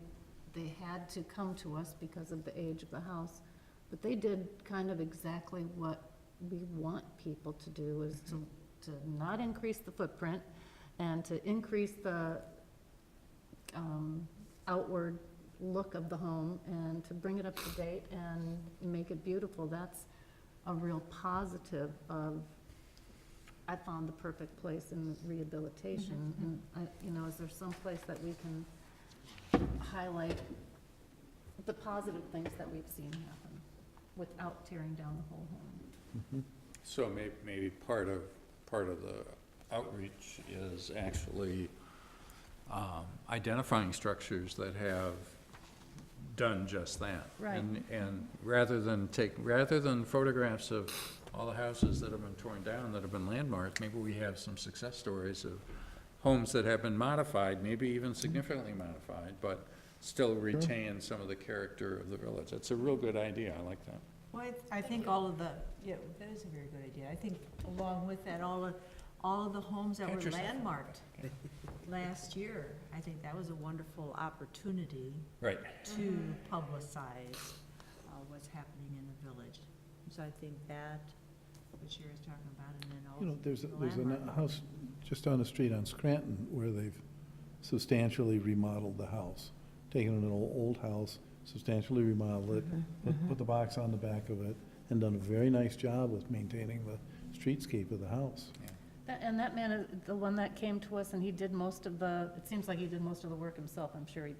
S7: they had to come to us because of the age of the house. But they did kind of exactly what we want people to do, is to not increase the footprint and to increase the outward look of the home and to bring it up to date and make it beautiful. That's a real positive of, I found the perfect place in rehabilitation. And is there some place that we can highlight the positive things that we've seen happen without tearing down the whole home?
S1: So maybe part of the outreach is actually identifying structures that have done just that.
S7: Right.
S1: And rather than photographs of all the houses that have been torn down, that have been landmarked, maybe we have some success stories of homes that have been modified, maybe even significantly modified, but still retain some of the character of the village. That's a real good idea. I like that.
S10: Well, I think all of the, that is a very good idea. I think along with that, all of the homes that were
S1: Catch yourself.
S10: landmarked last year, I think that was a wonderful opportunity
S1: Right.
S10: to publicize what's happening in the village. So I think that, what Sherry's talking about, and then also
S3: There's a
S10: landmark.
S3: house just down the street on Scranton, where they've substantially remodeled the house. Taken an old house, substantially remodeled it, put the box on the back of it, and done a very nice job with maintaining the streetscape of the house.
S7: And that man, the one that came to us, and he did most of the, it seems like he did most of the work himself. I'm sure he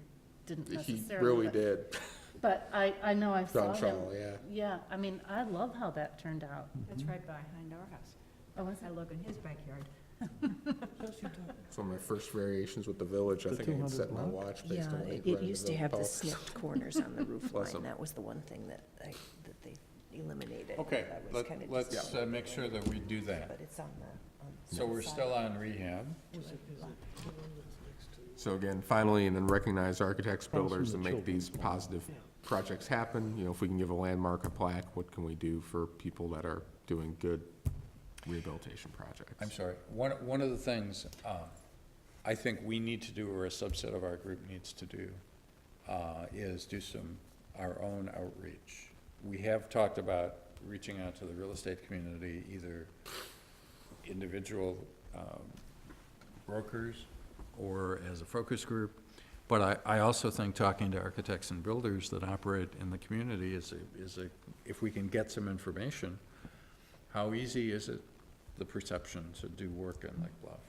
S7: didn't necessarily.
S2: did.
S7: But I know I saw
S2: John
S7: him.
S2: Shaw, yeah.
S7: Yeah, I mean, I love how that turned out.
S10: That's right behind our house.
S7: Oh, is it?
S10: I look in his backyard.
S2: It's one of my first variations with the village. I
S3: The
S2: think I can
S3: 200
S2: set my
S3: block?
S2: watch based
S4: Yeah,
S2: on what
S4: it used to have the
S2: sniff.
S4: snipped corners on the roof
S2: Bless
S4: line.
S2: 'em.
S4: That was the one thing that they eliminated.
S1: Okay,
S4: That was kinda
S1: let's
S4: disappointing.
S1: make sure that we do that.
S4: But it's on the.
S1: So we're still on rehab.
S2: So again, finally, and then recognize architects,
S3: Across from
S2: builders
S3: the
S2: that make
S3: children's
S2: these positive projects happen. You know, if we can give a landmark, a plaque, what can we do for people that are doing good rehabilitation projects?
S1: I'm sorry, one of the things I think we need to do, or a subset of our group needs to do, is do our own outreach. We have talked about reaching out to the real estate community, either individual brokers or as a focus group. But I also think talking to architects and builders that operate in the community is if we can get some information, how easy is it, the perception to do work in Lake Bluff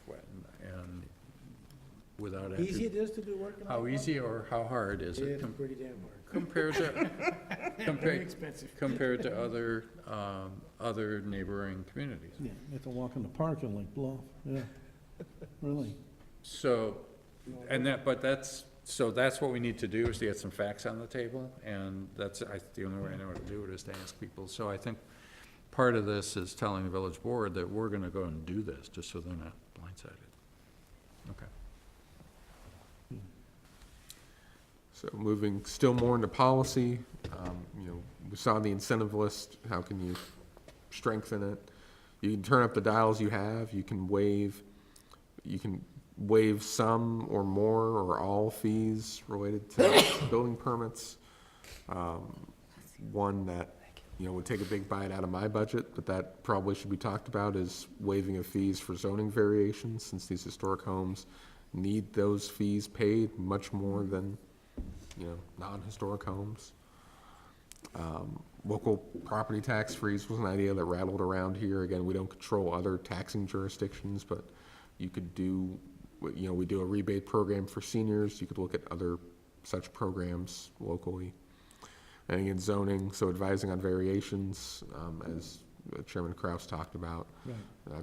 S1: and without having.
S6: Easy it is to do work in
S1: How
S6: Lake Bluff?
S1: easy or how hard is it
S6: It's pretty damn hard.
S1: compared to,
S6: Very expensive.
S1: compared to other neighboring communities?
S3: Yeah, you have to walk in the park in Lake Bluff, yeah, really.
S1: So, so that's what we need to do, is to get some facts on the table, and that's, the only way I know how to do it is to ask people. So I think part of this is telling the village board that we're gonna go and do this, just so they're not blindsided. Okay.
S2: So moving still more into policy, you know, we saw the incentive list. How can you strengthen it? You can turn up the dials you have. You can waive some or more or all fees related to building permits. One that, you know, would take a big bite out of my budget, but that probably should be talked about, is waiving of fees for zoning variations, since these historic homes need those fees paid much more than, you know, non-historic homes. Local property tax freeze was an idea that rattled around here. Again, we don't control other taxing jurisdictions, but you could do, you know, we do a rebate program for seniors. You could look at other such programs locally. And again, zoning, so advising on variations, as Chairman Kraus talked about,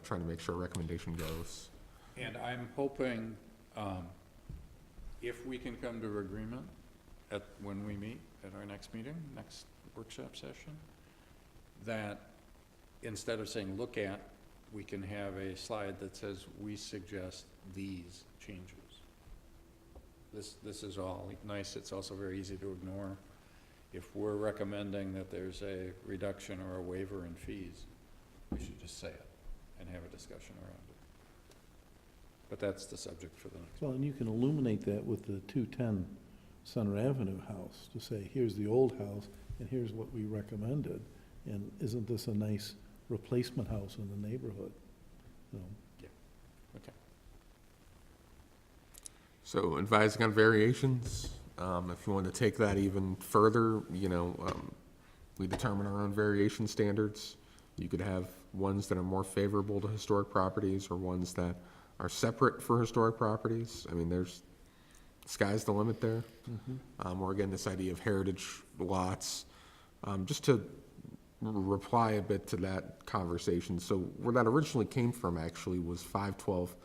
S2: trying to make sure a recommendation goes.
S1: And I'm hoping, if we can come to agreement when we meet at our next meeting, next workshop session, that instead of saying look at, we can have a slide that says we suggest these changes. This is all nice. It's also very easy to ignore. If we're recommending that there's a reduction or a waiver in fees, we should just say it and have a discussion around it. But that's the subject for the next.
S3: Well, and you can illuminate that with the 210 Center Avenue house, to say, here's the old house, and here's what we recommended, and isn't this a nice replacement house in the neighborhood? So,
S1: Okay.
S2: So advising on variations, if you want to take that even further, you know, we determine our own variation standards. You could have ones that are more favorable to historic properties, or ones that are separate for historic properties. I mean, sky's the limit there. Or again, this idea of heritage lots. Just to reply a bit to that conversation, so where that originally came from actually was 512.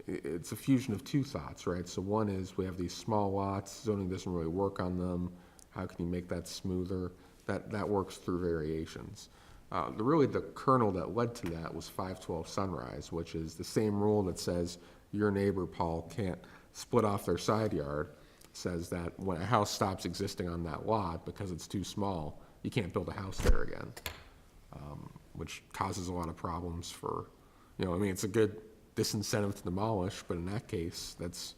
S2: It's a fusion of two thoughts, right? So one is we have these small lots, zoning doesn't really work on them. How can you make that smoother? That works through variations. The kernel that led to that was 512 Sunrise, which is the same rule that says your neighbor, Paul, can't split off their side yard. Says that when a house stops existing on that lot because it's too small, you can't build a house there again, which causes a lot of problems for, you know, I mean, it's a good disincentive to demolish, but in that case, that's,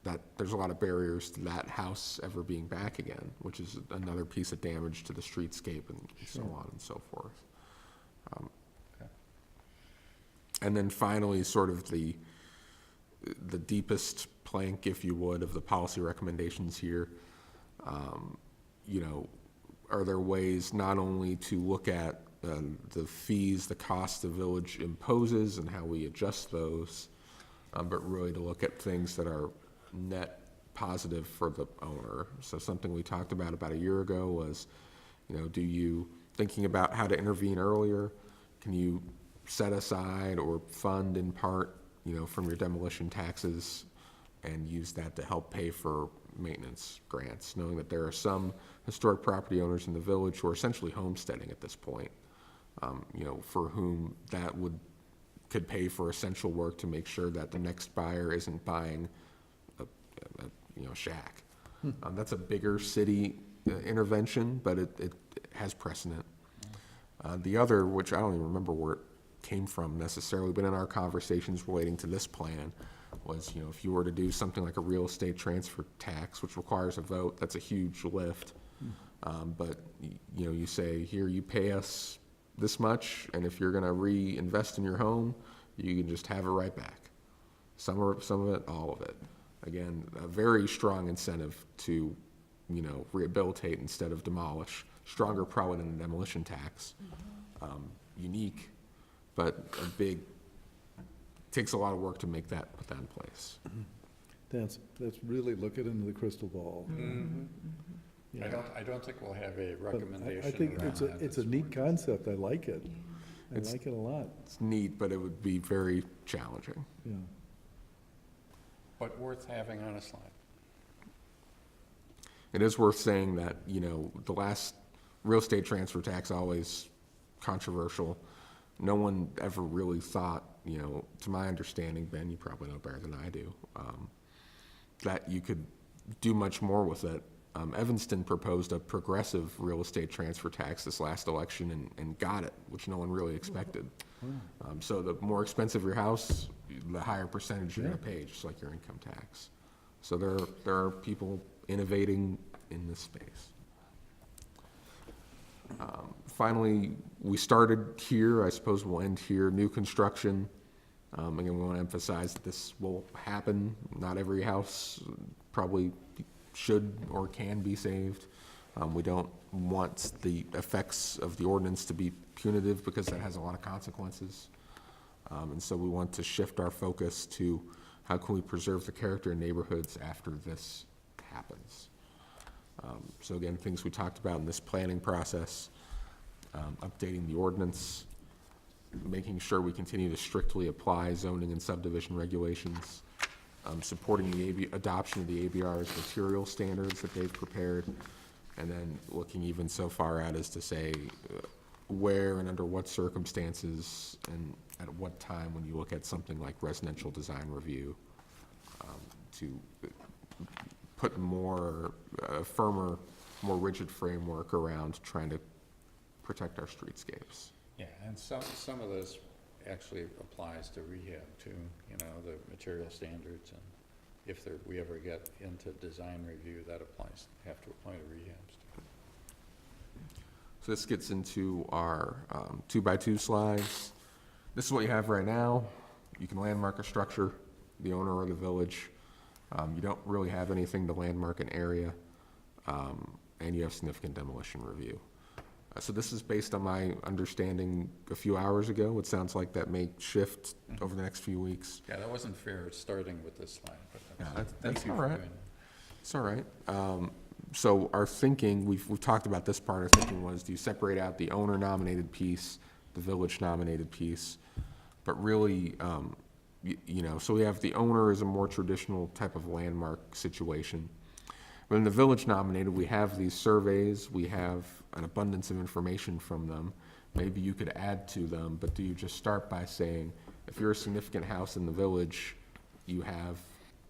S2: that there's a lot of barriers to that house ever being back again, which is another piece of damage to the streetscape and so on and so forth. And then finally, sort of the deepest plank, if you would, of the policy recommendations here. You know, are there ways not only to look at the fees, the cost the village imposes and how we adjust those, but really to look at things that are net positive for the owner. So something we talked about a year ago was, you know, thinking about how to intervene earlier, can you set aside or fund in part, you know, from your demolition taxes and use that to help pay for maintenance grants, knowing that there are some historic property owners in the village who are essentially homesteading at this point, you know, for whom that could pay for essential work to make sure that the next buyer isn't buying a shack. That's a bigger city intervention, but it has precedent. The other, which I don't even remember where it came from necessarily, but in our conversations relating to this plan, was, you know, if you were to do something like a real estate transfer tax, which requires a vote, that's a huge lift. But, you know, you say, here, you pay us this much, and if you're going to reinvest in your home, you can just have it right back. Some of it, all of it. Again, a very strong incentive to, you know, rehabilitate instead of demolish. Stronger probably than the demolition tax. Unique, but takes a lot of work to put that in place.
S3: That's really looking into the crystal ball. Yeah.
S1: I don't think we'll have a
S3: But
S1: recommendation
S3: I think
S1: around that
S3: it's a
S1: this
S3: neat concept. I like it. I
S2: It's-
S3: like it a lot,
S2: It's neat, but it would be very challenging.
S3: yeah.
S1: but worth having on a slide.
S2: It is worth saying that, you know, the last real estate transfer tax, always controversial. No one ever really thought, you know, to my understanding, Ben, you probably know better than I do, that you could do much more with it. Evanston proposed a progressive real estate transfer tax this last election and got it, which no one really expected. So the more expensive your house, the higher percentage you're going to pay, just like your income tax. So there are people innovating in this space. Finally, we started here, I suppose we'll end here, new construction. Again, we want to emphasize that this will happen. Not every house probably should or can be saved. We don't want the effects of the ordinance to be punitive because that has a lot of consequences. And so we want to shift our focus to how can we preserve the character in neighborhoods after this happens. So again, things we talked about in this planning process, updating the ordinance, making sure we continue to strictly apply zoning and subdivision regulations, supporting the adoption of the ABR's material standards that they've prepared, and then looking even so far out as to say where and under what circumstances and at what time when you look at something like residential design review, to put firmer, more rigid framework around trying to protect our streetscapes.
S1: Yeah, and some of this actually applies to rehab too, you know, the material standards, and if we ever get into design review, that have to apply to rehabs too.
S2: So this gets into our 2x2 slides. This is what you have right now. You can landmark a structure, the owner or the village. You don't really have anything to landmark an area, and you have significant demolition review. So this is based on my understanding a few hours ago. It sounds like that may shift over the next few weeks.
S1: Yeah, that wasn't fair, starting with this slide, but
S2: Yeah,
S1: thank
S2: that's
S1: you
S2: all
S1: for
S2: right.
S1: doing that.
S2: It's all right. So our thinking, we've talked about this part, our thinking was, do you separate out the owner-nominated piece, the village-nominated piece? But really, you know, so we have the owner as a more traditional type of landmark situation. But in the village-nominated, we have these surveys, we have an abundance of information from them. Maybe you could add to them, but do you just start by saying, if you're a significant house in the village, you have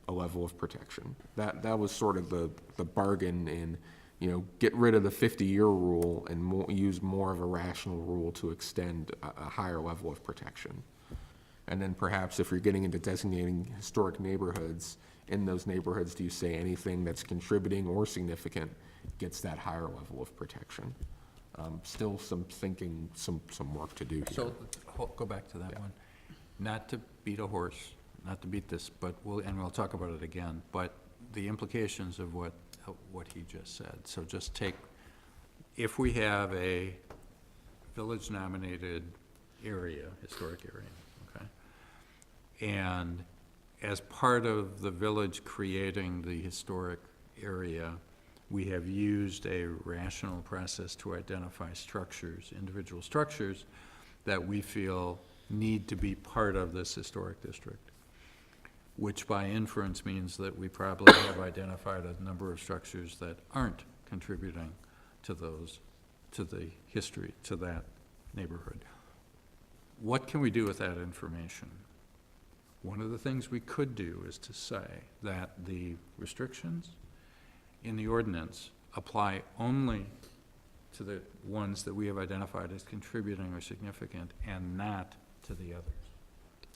S2: a level of protection? That was sort of the bargain in, you know, get rid of the 50-year rule and use more of a rational rule to extend a higher level of protection. And then perhaps if you're getting into designating historic neighborhoods, in those neighborhoods, do you say anything that's contributing or significant gets that higher level of protection? Still some thinking, some work to do here.
S1: So, go back to that one. not to beat a horse, not to beat this, but we'll talk about it again, but the implications of what he just said. So just take, if we have a village-nominated area, historic area, okay? And as part of the village creating the historic area, we have used a rational process to identify structures, individual structures, that we feel need to be part of this historic district, which by inference means that we probably have identified a number of structures that aren't contributing to the history, to that neighborhood. What can we do with that information? One of the things we could do is to say that the restrictions in the ordinance apply only to the ones that we have identified as contributing or significant and not to the others.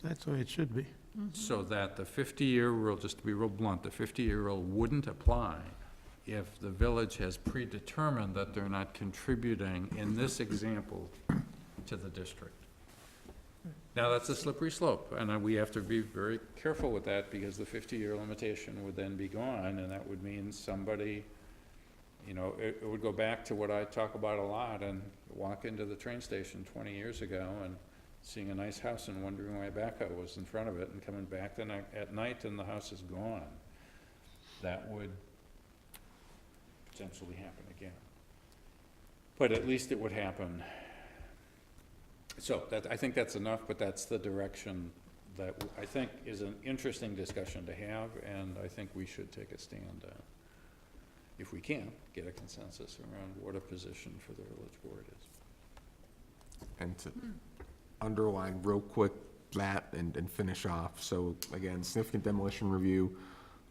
S6: That's the way it should be.
S1: So that the 50-year rule, just to be real blunt, the 50-year rule wouldn't apply if the village has predetermined that they're not contributing, in this example, to the district. Now, that's a slippery slope, and we have to be very careful with that, because the 50-year limitation would then be gone, and that would mean somebody, you know, it would go back to what I talk about a lot, and walk into the train station 20 years ago and seeing a nice house and wondering why a backhoe was in front of it, and coming back at night and the house is gone. That would potentially happen again. But at least it would happen. So I think that's enough, but that's the direction that I think is an interesting discussion to have, and I think we should take a stand on, if we can, get a consensus around what a position for the village board is.
S2: And to underline real quick that and finish off. So again, significant demolition review,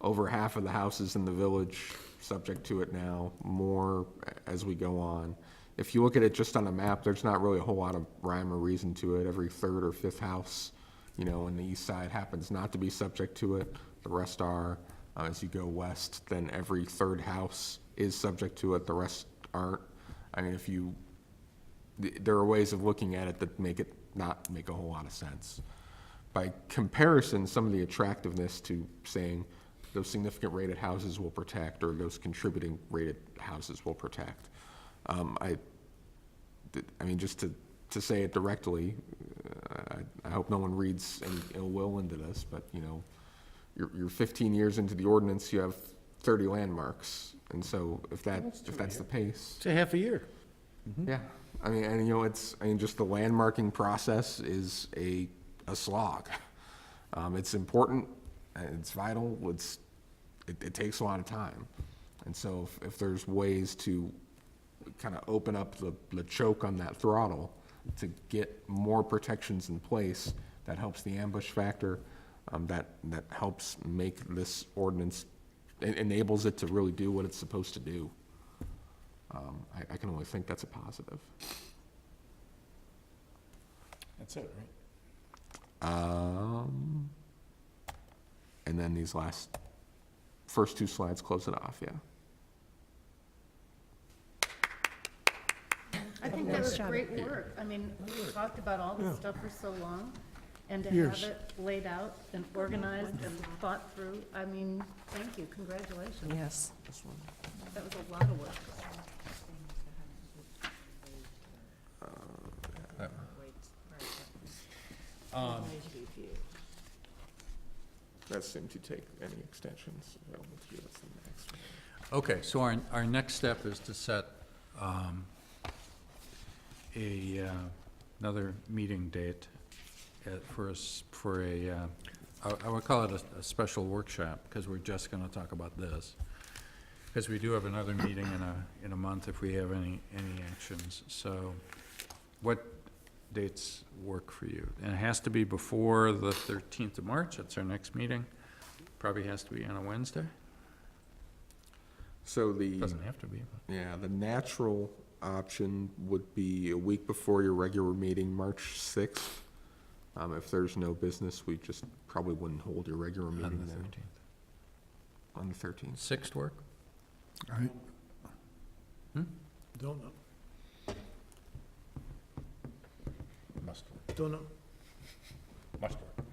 S2: over half of the houses in the village subject to it now, more as we go on. If you look at it just on a map, there's not really a whole lot of rhyme or reason to it. Every third or fifth house, you know, in the east side happens not to be subject to it. The rest are. As you go west, then every third house is subject to it. The rest aren't. I mean, there are ways of looking at it that make it not make a whole lot of sense. By comparison, some of the attractiveness to saying those significant rated houses will protect, or those contributing rated houses will protect. I mean, just to say it directly, I hope no one reads any ill will into this, but you know, you're 15 years into the ordinance, you have 30 landmarks, and so if that's the pace,
S6: It's a half a year.
S2: yeah. I mean, and you know, just the landmarking process is a slog. It's important, it's vital. It takes a lot of time, and so if there's ways to kind of open up the choke on that throttle to get more protections in place, that helps the ambush factor, that helps make this ordinance, enables it to really do what it's supposed to do. I can only think that's a positive.
S1: That's it, right?
S2: And then these first two slides close it off, yeah.
S7: I think that
S4: Nice
S7: was
S4: job.
S7: great work. I mean, we talked about all this stuff for so long, and to have
S6: Years.
S7: it laid out and organized and thought through, I mean, thank you, congratulations.
S4: Yes.
S7: That was a lot of work.
S2: That seemed to take any extensions available to you. That's the next one.
S1: Okay, so our next step is to set another meeting date for I would call it a special workshop, because we're just gonna talk about this. Because we do have another meeting in a month if we have any actions. So what dates work for you? And it has to be before the 13th of March, that's our next meeting. Probably has to be on a Wednesday.
S2: So
S1: Doesn't have to be, but.
S2: yeah, the natural option would be a week before your regular meeting, March 6th. If there's no business, we just probably wouldn't hold your regular meeting
S1: On the
S2: then.
S1: 13th.
S2: On the 13th.
S1: 6th work?
S6: Don't know.
S1: Must.
S6: Don't know.
S1: Must work.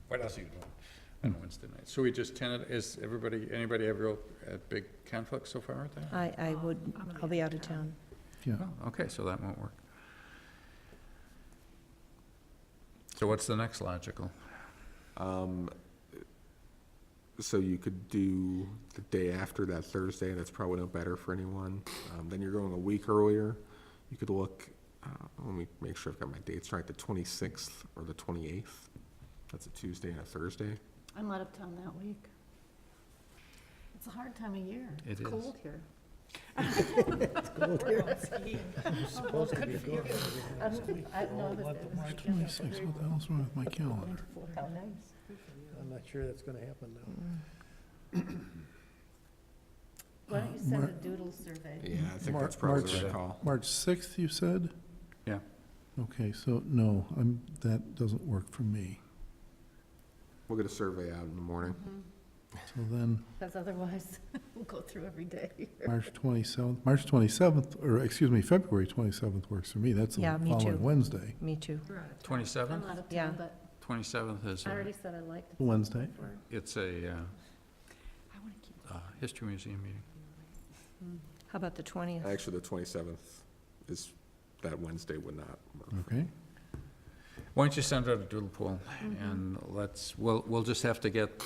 S1: What else are you doing on Wednesday night? So we just tentative, anybody have real big conflicts so far with that?
S4: I'll be out of town.
S3: Yeah.
S1: Oh, okay, so that won't work. So what's the next logical?
S2: So you could do the day after that Thursday, that's probably no better for anyone. Then you're going a week earlier. You could look, let me make sure I've got my dates right, the 26th or the 28th. That's a Tuesday and a Thursday.
S7: I'm out of town that week. It's a hard time of year.
S1: It
S7: It's
S1: is.
S7: cold here.
S6: Supposed to be gone.
S3: March 26th, what the hell's wrong with my calendar?
S4: How nice.
S6: I'm not sure that's gonna happen now.
S7: Why don't you send a doodle survey?
S2: Yeah, I think
S3: Mar-
S2: that's probably
S3: March-
S2: the right call.
S3: March 6th, you said?
S1: Yeah.
S3: Okay, so no, that doesn't work for me.
S2: We'll get a survey out in the morning.
S3: So then,
S7: Because otherwise, we'll go through every day here.
S3: March 27th, or excuse me, February 27th works for me. That's the
S4: Yeah, me too.
S3: following Wednesday.
S4: Me too.
S1: 27th?
S7: I'm out of
S4: Yeah.
S7: town, but
S1: 27th is,
S7: I already said I'd like to.
S3: Wednesday.
S1: it's a History Museum meeting.
S4: How about the 20th?
S2: Actually, the 27th is, that Wednesday would not work.
S3: Okay.
S1: Why don't you send out a doodle poll, and we'll just have to get,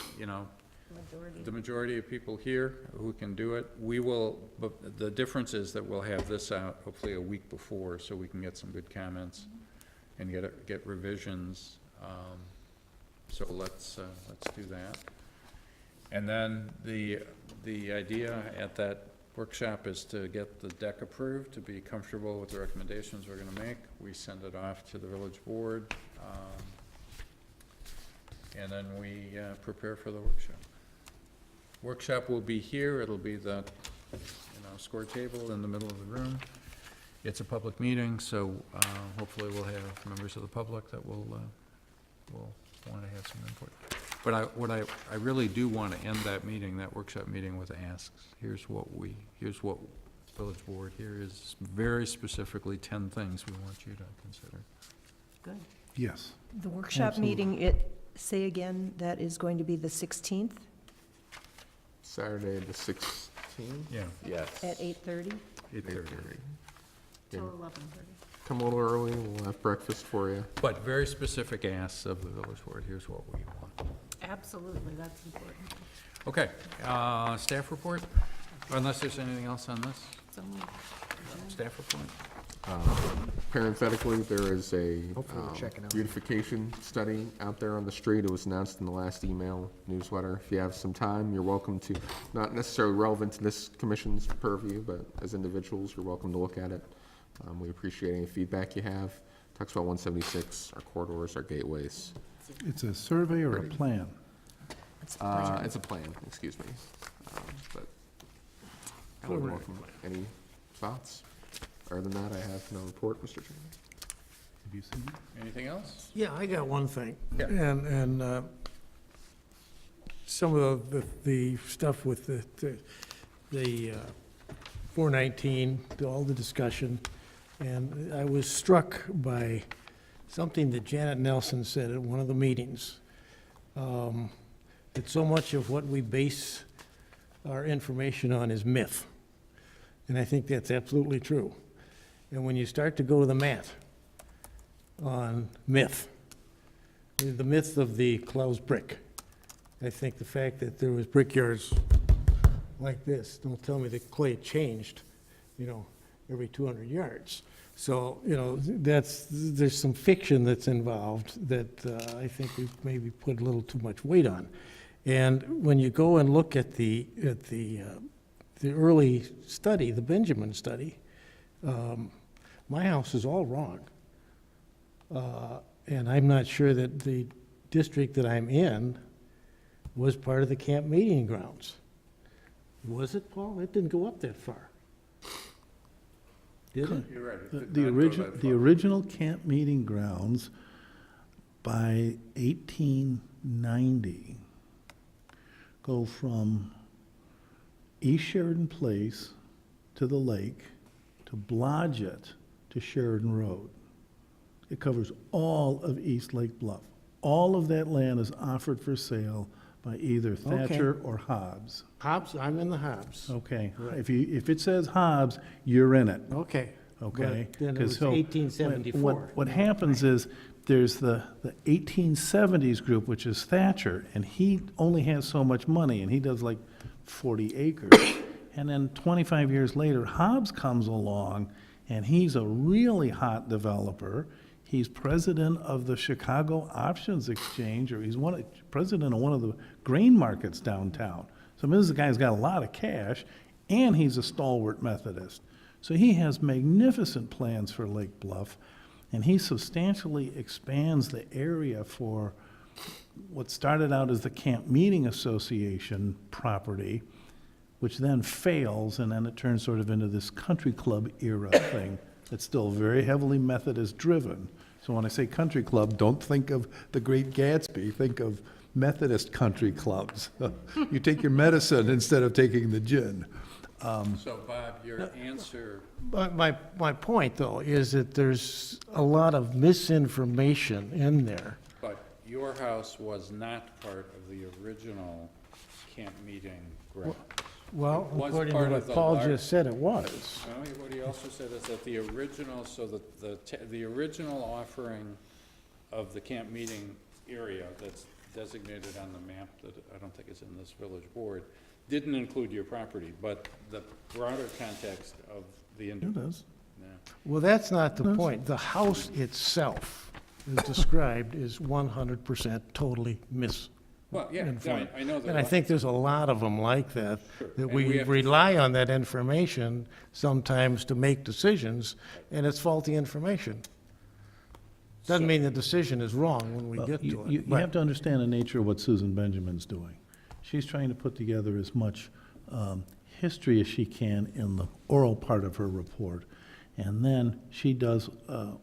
S7: Majority.
S1: the majority of people here who can do it. We will, but the difference is that we'll have this out hopefully a week before, so we can get some good comments and get revisions. So let's do that. And then the idea at that workshop is to get the deck approved, to be comfortable with the recommendations we're gonna make. We send it off to the village board, and then we prepare for the workshop. Workshop will be here, it'll be the, score table in the middle of the room. It's a public meeting, so hopefully we'll have members of the public that will want to have some input. But what I really do want to end that meeting, that workshop meeting, with asks. Here's what village board, here is very specifically 10 things we want you to consider.
S7: Good.
S3: Yes.
S4: The workshop
S3: Absolutely.
S4: meeting, say again, that is going to be the 16th
S2: Saturday, the 16th?
S1: Yeah.
S2: Yes.
S4: at 8:30?
S1: 8:30.
S7: Till 11:30.
S2: Come a little early, we'll have breakfast for you.
S1: But very specific asks of the village board, here's what we want.
S7: Absolutely, that's important.
S1: Okay, staff report, unless there's anything else on this,
S7: So,
S1: staff report?
S2: Parenthetically, there is a
S9: Hopefully we're checking out.
S2: beautification study out there on the street. It was announced in the last email newsletter. If you have some time, you're welcome to, not necessarily relevant to this commission's purview, but as individuals, you're welcome to look at it. We appreciate any feedback you have. Talks about 176, our corridors, our gateways.
S3: It's a survey or a plan?
S4: It's the plan.
S2: It's a plan, excuse me. But you're welcome. Any thoughts? Other than that, I have no report, Mr. Chairman.
S3: Have you seen it?
S1: Anything else?
S6: Yeah, I got one thing.
S1: Yeah.
S6: And some of the stuff with the 419, all the discussion, and I was struck by something that Janet Nelson said at one of the meetings, that so much of what we base our information on is myth. And I think that's absolutely true. And when you start to go to the math on myth, the myth of the Klaus brick, I think the fact that there was brickyards like this, don't tell me that clay changed, every 200 yards. So, there's some fiction that's involved that I think we've maybe put a little too much weight on. And when you go and look at the early study, the Benjamin study, my house is all wrong. And I'm not sure that the district that I'm in was part of the camp meeting grounds. Was it, Paul? It didn't go up that far. Did it?
S1: You're right.
S3: The original camp meeting grounds by 1890 go from East Sheridan Place to the lake, to Blodgett, to Sheridan Road. It covers all of East Lake Bluff, all of that land is offered for sale by either Thatcher or Hobbs.
S6: Hobbs, I'm in the Hobbs.
S3: Okay, if it says Hobbs, you're in it,
S6: Okay.
S3: okay?
S6: But then it
S3: 'Cause
S6: was
S3: so when-
S6: 1874.
S3: What happens is, there's the 1870s group, which is Thatcher, and he only has so much money, and he does like 40 acres. And then 25 years later, Hobbs comes along, and he's a really hot developer. He's president of the Chicago Options Exchange, or he's president of one of the grain markets downtown. So this guy's got a lot of cash, and he's a stalwart Methodist. So he has magnificent plans for Lake Bluff, and he substantially expands the area for what started out as the Camp Meeting Association property, which then fails, and then it turns sort of into this country club era thing that's still very heavily Methodist driven. So when I say country club, don't think of the Great Gatsby, think of Methodist country clubs. You take your medicine instead of taking the gin.
S1: So Bob, your answer,
S6: But my point, though, is that there's a lot of misinformation in there.
S1: but your house was not part of the original camp meeting grounds.
S6: Well,
S1: It was
S6: according to
S1: part of
S6: what
S1: the
S6: Paul
S1: large-
S6: just said, it was.
S1: No, what he also said is that the original, so that the original offering of the camp meeting area that's designated on the map that I don't think is in this village board, didn't include your property, but the broader context of the
S3: It
S1: individual.
S3: does.
S6: Well, that's not the point. The house itself, as described, is 100% totally
S1: Well, yeah,
S6: misinformed.
S1: I know that.
S6: And I think there's a lot of them like that,
S1: Sure.
S6: that
S1: And we
S6: we
S1: have to-
S6: rely on that information sometimes to make decisions, and it's faulty information. Doesn't mean the decision is wrong when we
S3: Well,
S6: get to
S3: you
S6: it. but-
S3: have to understand the nature of what Susan Benjamin's doing. She's trying to put together as much history as she can in the oral part of her report. And then she does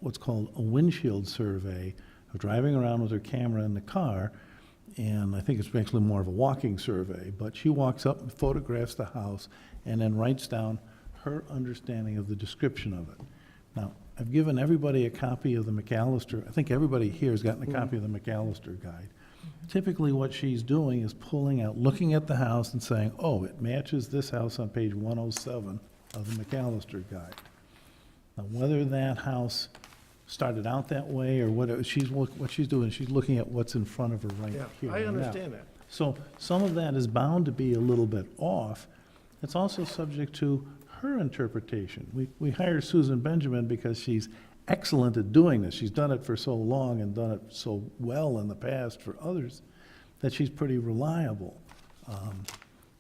S3: what's called a windshield survey of driving around with her camera in the car. And I think it's actually more of a walking survey, but she walks up and photographs the house and then writes down her understanding of the description of it. Now, I've given everybody a copy of the McAllister, I think everybody here has gotten a copy of the McAllister guide. Typically, what she's doing is pulling out, looking at the house and saying, oh, it matches this house on page 107 of the McAllister guide. Now, whether that house started out that way or what she's doing, she's looking at what's in front of her right
S6: Yeah,
S3: here.
S6: I
S3: and now.
S6: understand that.
S3: So some of that is bound to be a little bit off. It's also subject to her interpretation. We hire Susan Benjamin because she's excellent at doing this. She's done it for so long and done it so well in the past for others that she's pretty reliable.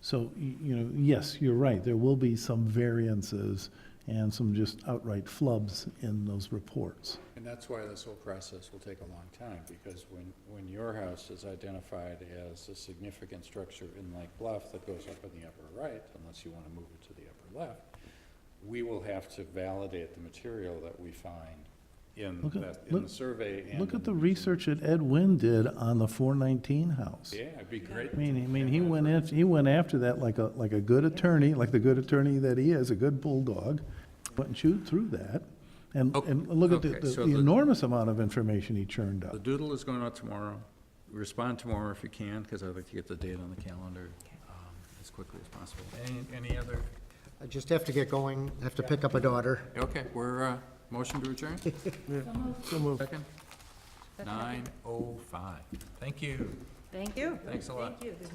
S3: So, yes, you're right. There will be some variances and some just outright flubs in those reports.
S1: And that's why this whole process will take a long time, because when your house is identified as a significant structure in Lake Bluff that goes up in the upper right, unless you want to move it to the upper left, we will have to validate the material that we find in the survey. And
S3: Look at the
S1: in-
S3: research that Ed Wynn did on the 419 house.
S1: Yeah, it'd be great.
S3: I mean, he went after that like a good attorney, like the good attorney that he is, a good bulldog. Went and chewed through that, and look at
S1: Okay, so
S3: the
S1: the-
S3: enormous amount of information he churned
S1: The
S3: up.
S1: doodle is going out tomorrow. Respond tomorrow if you can, because I'd like to get the date on the calendar as quickly as possible. Any other?
S9: I just have to get going, I have to pick up a daughter.
S1: Okay, we're, motion to adjourn?
S6: So moved.
S1: Second? 9:05. Thank you.
S7: Thank you.
S1: Thanks a lot.
S10: Thank you.